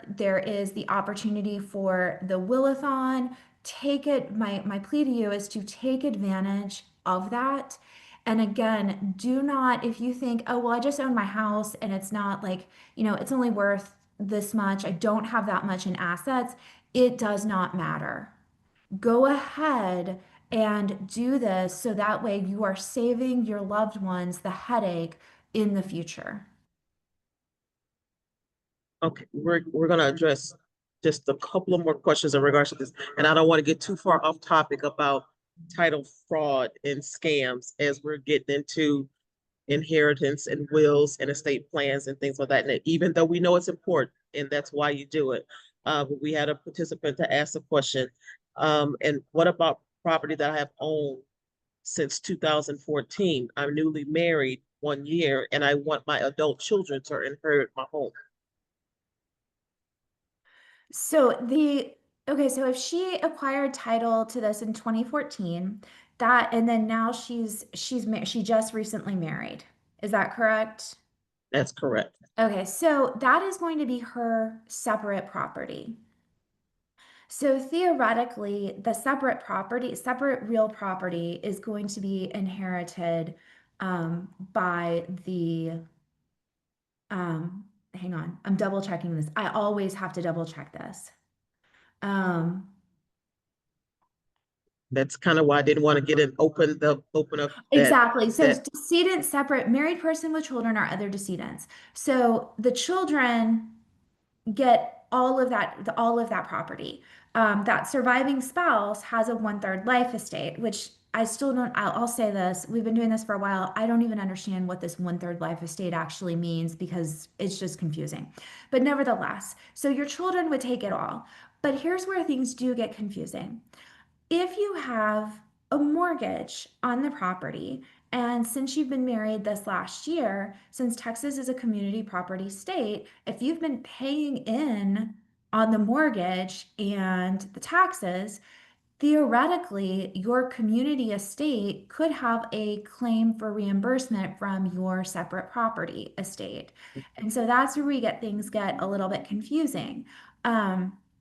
there is the opportunity for the Willathon, take it. My plea to you is to take advantage of that. And again, do not, if you think, oh, well, I just own my house and it's not like, it's only worth this much, I don't have that much in assets, it does not matter. Go ahead and do this so that way you are saving your loved ones the headache in the future. Okay, we're gonna address just a couple of more questions in regards to this, and I don't want to get too far off topic about title fraud and scams as we're getting into inheritance and wills and estate plans and things like that. And even though we know it's important and that's why you do it, but we had a participant to ask a question. And what about property that I have owned since 2014? I'm newly married 1 year and I want my adult children to inherit my home. So okay, so if she acquired title to this in 2014, that and then now she just recently married. Is that correct? That's correct. Okay, so that is going to be her separate property. So theoretically, the separate real property is going to be inherited by hang on, I'm double checking this. I always have to double check this. Um, That's kind of why I didn't want to get it open up exactly. So that decedent, separate, married person with children are other decedents. So the children get all of that property. That surviving spouse has a 1/3 life estate, which I still don't, I'll say this, we've been doing this for a while. I don't even understand what this 1/3 life estate actually means because it's just confusing. But nevertheless, so your children would take it all. But here's where things do get confusing. If you have a mortgage on the property, and since you've been married this last year, since Texas is a community property state, if you've been paying in on the mortgage and the taxes, theoretically, your community estate could have a claim for reimbursement from your separate property estate. And so that's where things get a little bit confusing.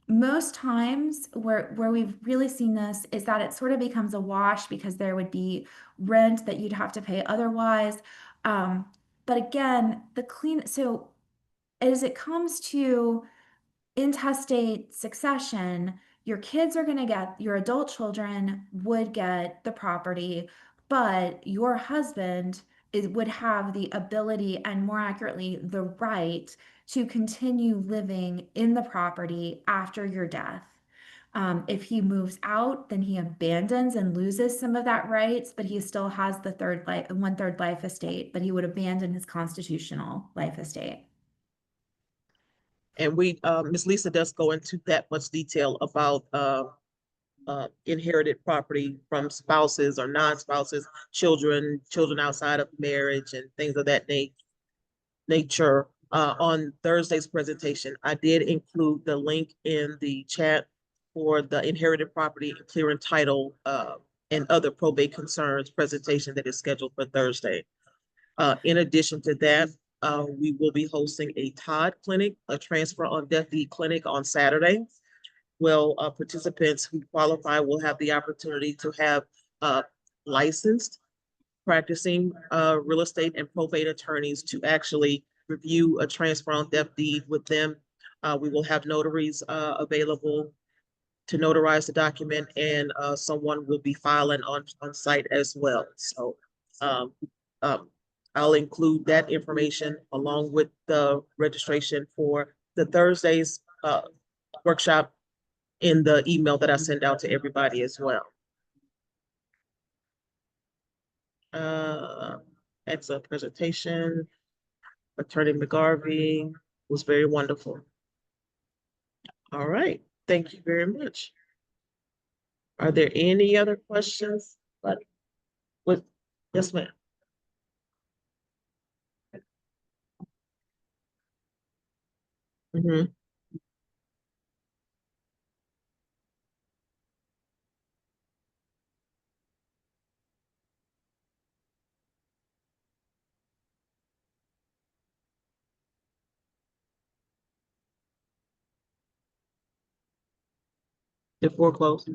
Most times where we've really seen this is that it sort of becomes a wash because there would be rent that you'd have to pay otherwise. But again, so as it comes to intestate succession, your kids are going to get, your adult children would get the property, but your husband would have the ability and more accurately, the right to continue living in the property after your death. If he moves out, then he abandons and loses some of that rights, but he still has the 1/3 life estate, but he would abandon his constitutional life estate. and we Ms. Lisa does go into that much detail about inherited property from spouses or non-spouses, children outside of marriage and things of that nature. On Thursday's presentation, I did include the link in the chat for the inherited property clearing title and other probate concerns presentation that is scheduled for Thursday. In addition to that, we will be hosting a Todd clinic, a transfer on death deed clinic on Saturday. Well, participants who qualify will have the opportunity to have licensed practicing real estate and probate attorneys to actually review a transfer on death deed with them. We will have notaries available to notarize the document, and someone will be filing on site as well. So um, um, I'll include that information along with the registration for the Thursday's workshop in the email that I send out to everybody as well. Excellent presentation. Attorney McGarvey was very wonderful. All right, thank you very much. Are there any other questions? Yes, ma'am. Mm-hmm. The foreclosure.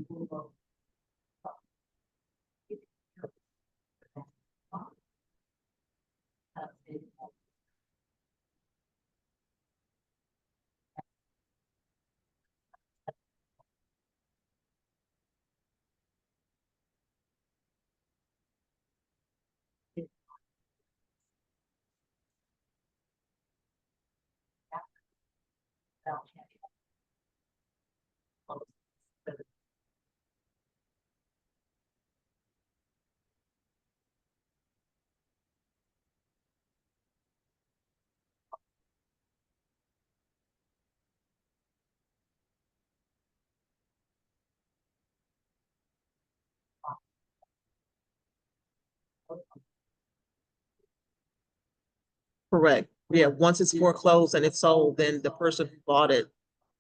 Correct. Yeah, once it's foreclosed and it's sold, then the person who bought it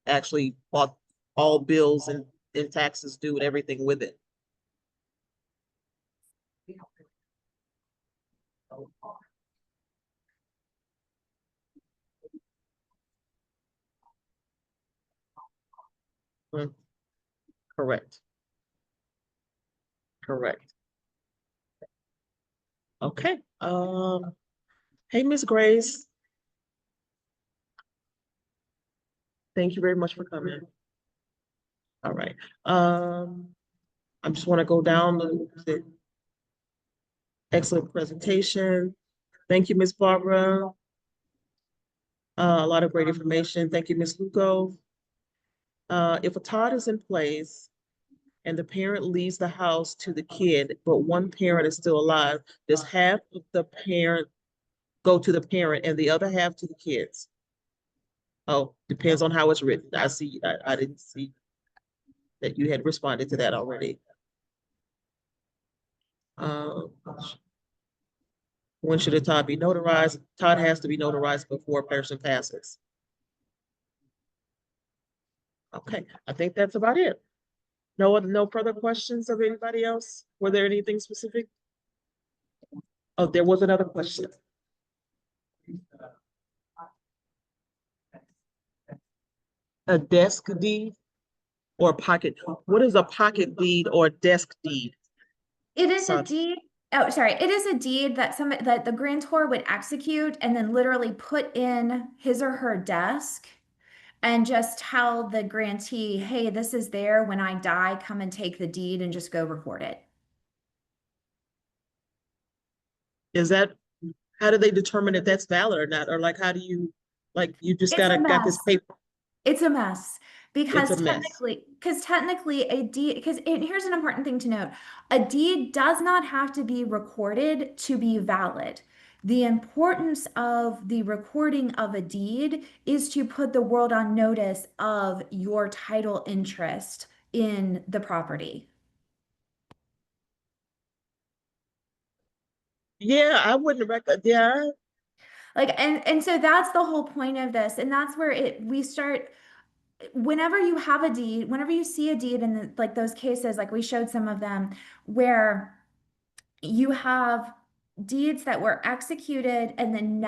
actually bought all bills and taxes due and everything with it. Mm, correct. Correct. Okay. Hey, Miss Grace. Thank you very much for coming. All right. I just want to go down the excellent presentation. Thank you, Miss Barbara. A lot of great information. Thank you, Miss Luco. If a TOD is in place and the parent leaves the house to the kid, but one parent is still alive, does half of the parent go to the parent and the other half to the kids? Oh, depends on how it's written. I see. I didn't see that you had responded to that already. When should a TOD be notarized? TOD has to be notarized before a person passes. Okay, I think that's about it. No further questions of anybody else? Were there anything specific? Oh, there was another question. A desk deed or pocket? What is a pocket deed or desk deed? It is a Sorry. deed. Oh, sorry. It is a deed that the grantor would execute and then literally put in his or her desk and just tell the grantee, hey, this is there. When I die, come and take the deed and just go record it. Is that, how do they determine if that's valid or not? Or like, how do you, like, you just It's a got this mess. paper? It's a mess It's a mess. because technically a deed, because here's an important thing to note. A deed does not have to be recorded to be valid. The importance of the recording of a deed is to put the world on notice of your title interest in the property. Yeah, I wouldn't recommend, yeah. Like, and so that's the whole point of this. And that's where we start. Whenever you have a deed, whenever you see a deed in like those cases, like we showed some of them, where you have deeds that were executed and then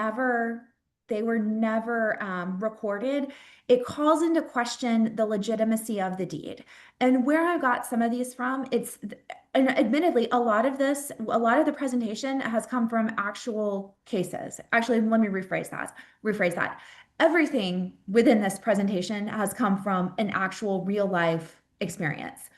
they were never recorded, it calls into question the legitimacy of the deed. And where I got some of these from, and admittedly, a lot of the presentation has come from actual cases. Actually, let me rephrase that. Everything within this presentation has come from an actual real life experience.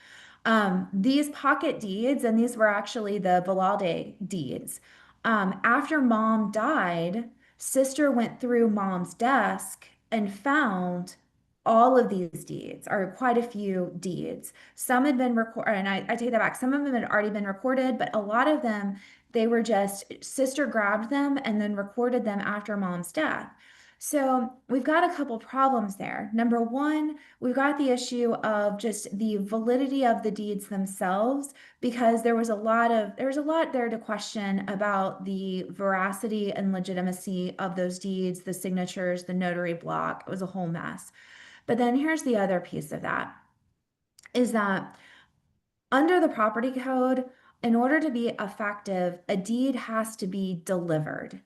These pocket deeds, and these were actually the Valade deeds. After mom died, sister went through mom's desk and found all of these deeds, or quite a few deeds. Some had been recorded, and I take that back. Some of them had already been recorded, but a lot of them, they were just sister grabbed them and then recorded them after mom's death. So we've got a couple problems there. Number one, we've got the issue of just the validity of the deeds themselves, because there was a lot there to question about the veracity and legitimacy of those deeds, the signatures, the notary block. It was a whole mess. But then here's the other piece of that, is that under the property code, in order to be effective, a deed has to be delivered.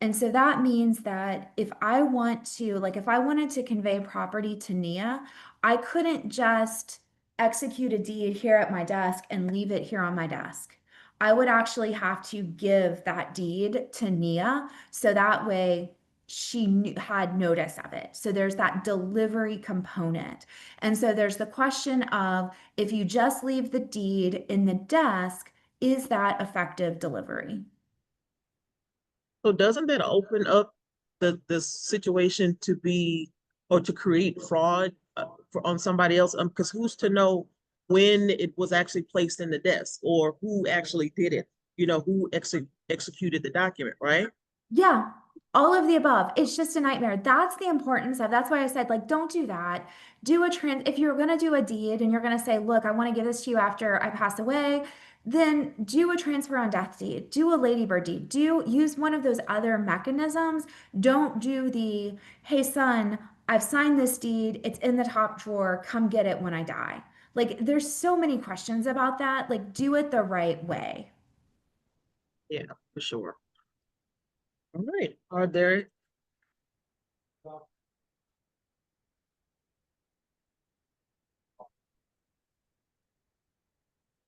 And so that means that if I wanted to convey property to Nia, I couldn't just execute a deed here at my desk and leave it here on my desk. I would actually have to give that deed to Nia so that way she had notice of it. So there's that delivery component. And so there's the question of, if you just leave the deed in the desk, is that effective delivery? So doesn't that open up the situation to be, or to create fraud on somebody else? Because who's to know when it was actually placed in the desk, or who actually did it? You know, who executed the document, right? Yeah, All of the above. It's just a nightmare. That's the importance of, that's why I said, like, don't do that. Do a if you're going to do a deed and you're going to say, look, I want to give this to you after I pass away, then do a transfer on death deed, do a ladybird deed, do use one of those other mechanisms. Don't do the, hey, son, I've signed this deed. It's in the top drawer. Come get it when I die. Like, there's so many questions about that. Like, do it the right way. Yeah, for sure. All right, are there?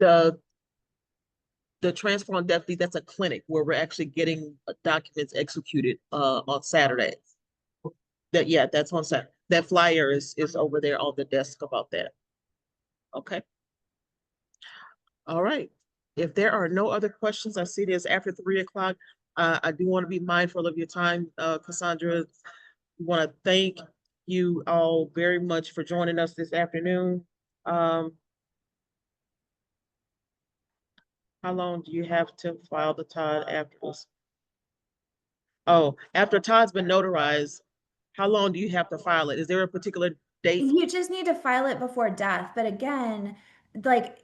The transfer on death deed, that's a clinic where we're actually getting documents executed on Saturday. That, yeah, that's on Saturday. That flyer is over there on the desk about that. Okay. All right. If there are no other questions, I see this after 3 o'clock. I do want to be mindful of your time, Cassandra. We want to thank you all very much for joining us this afternoon. How long do you have to file the Todd after this? Oh, after Todd's been notarized, how long do you have to file it? Is there a particular date? You just need to file it before death. But again, like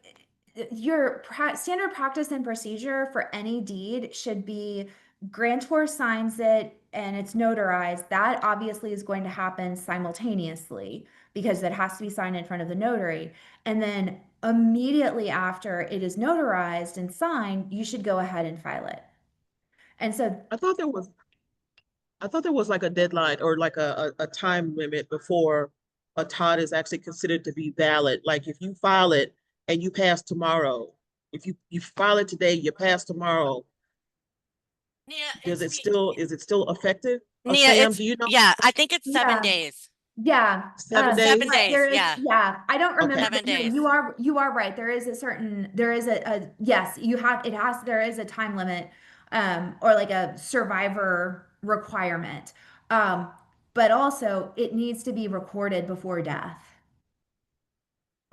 your standard practice and procedure for any deed should be grantor signs it and it's notarized. That obviously is going to happen simultaneously because it has to be signed in front of the notary. And then immediately after it is notarized and signed, you should go ahead and file it. And so I thought there was like a deadline or like a time limit before a Todd is actually considered to be valid. Like if you file it and you pass tomorrow, if you file it today, you pass tomorrow, Yeah, is it still effective? Nia, Sam, it's do you know? yeah, I think it's Yeah. 7 days. yeah, 7 days? 7 days, there is, yeah. I don't remember. Okay. 7 but no, days. you are right. There is a yes, there is a time limit, or like a survivor requirement. But also it needs to be recorded before death.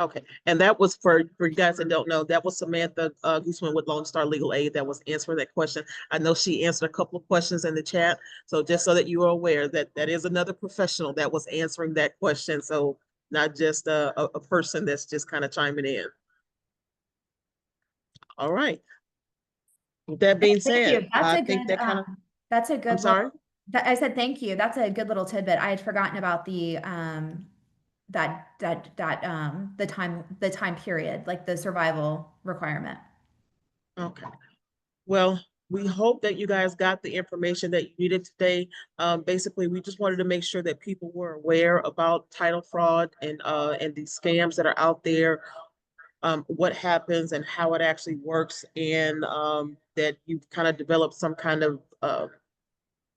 Okay, and that was for you guys that don't know, that was Samantha Guzman with Lone Star Legal Aid that was answering that question. I know she answered a couple of questions in the chat, so just so that you are aware that that is another professional that was answering that question. So not just a person that's just kind of chiming in. All right. With that being Thank you. said, I think that kind of, That's a I'm good sorry. I said thank you. That's a good little tidbit. I had forgotten about the the time period, like the survival requirement. Okay. Well, we hope that you guys got the information that you needed today. Basically, we just wanted to make sure that people were aware about title fraud and these scams that are out there, what happens and how it actually works, and that you've kind of developed some kind of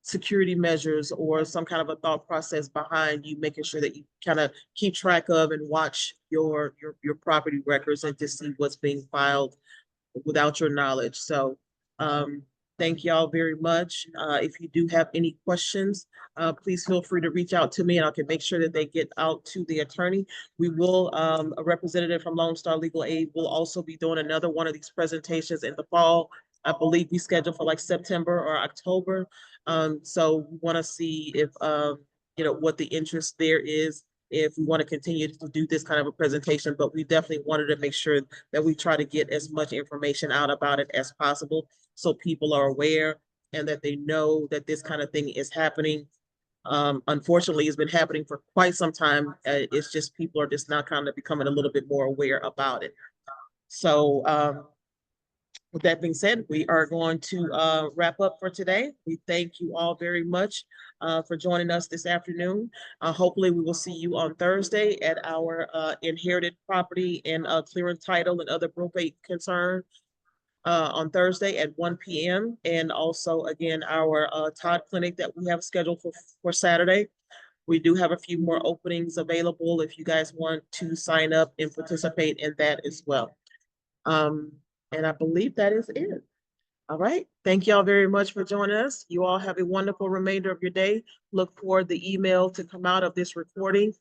security measures or some kind of a thought process behind you making sure that you kind of keep track of and watch your property records and to see what's being filed without your knowledge. So thank y'all very much. If you do have any questions, please feel free to reach out to me and I can make sure that they get out to the attorney. We will, a representative from Lone Star Legal Aid will also be doing another one of these presentations in the fall. I believe we scheduled for like September or October. So we want to see if, you know, what the interest there is, if we want to continue to do this kind of a presentation, but we definitely wanted to make sure that we try to get as much information out about it as possible so people are aware and that they know that this kind of thing is happening. Unfortunately, it's been happening for quite some time. It's just people are just now kind of becoming a little bit more aware about it. So with that being said, we are going to wrap up for today. We thank you all very much for joining us this afternoon. Hopefully we will see you on Thursday at our inherited property and clearance title and other probate concern on Thursday at 1 p.m. And also again, our Todd clinic that we have scheduled for Saturday. We do have a few more openings available if you guys want to sign up and participate in that as well. And I believe that is it. All right. Thank y'all very much for joining us. You all have a wonderful remainder of your day. Look for the email to come out of this recording.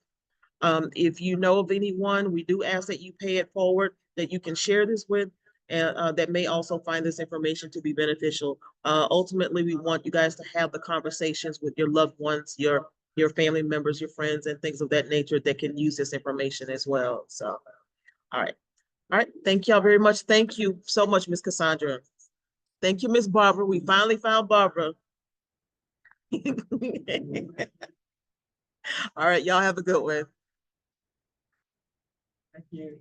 If you know of anyone, we do ask that you pay it forward, that you can share this with. and that may also find this information to be beneficial. Ultimately, we want you guys to have the conversations with your loved ones, your family members, your friends, and things of that nature that can use this information as well. So, all right. All right. Thank y'all very much. Thank you so much, Miss Cassandra. Thank you, Miss Barbara. We finally found Barbara. All right. Y'all have a good one. Thank you.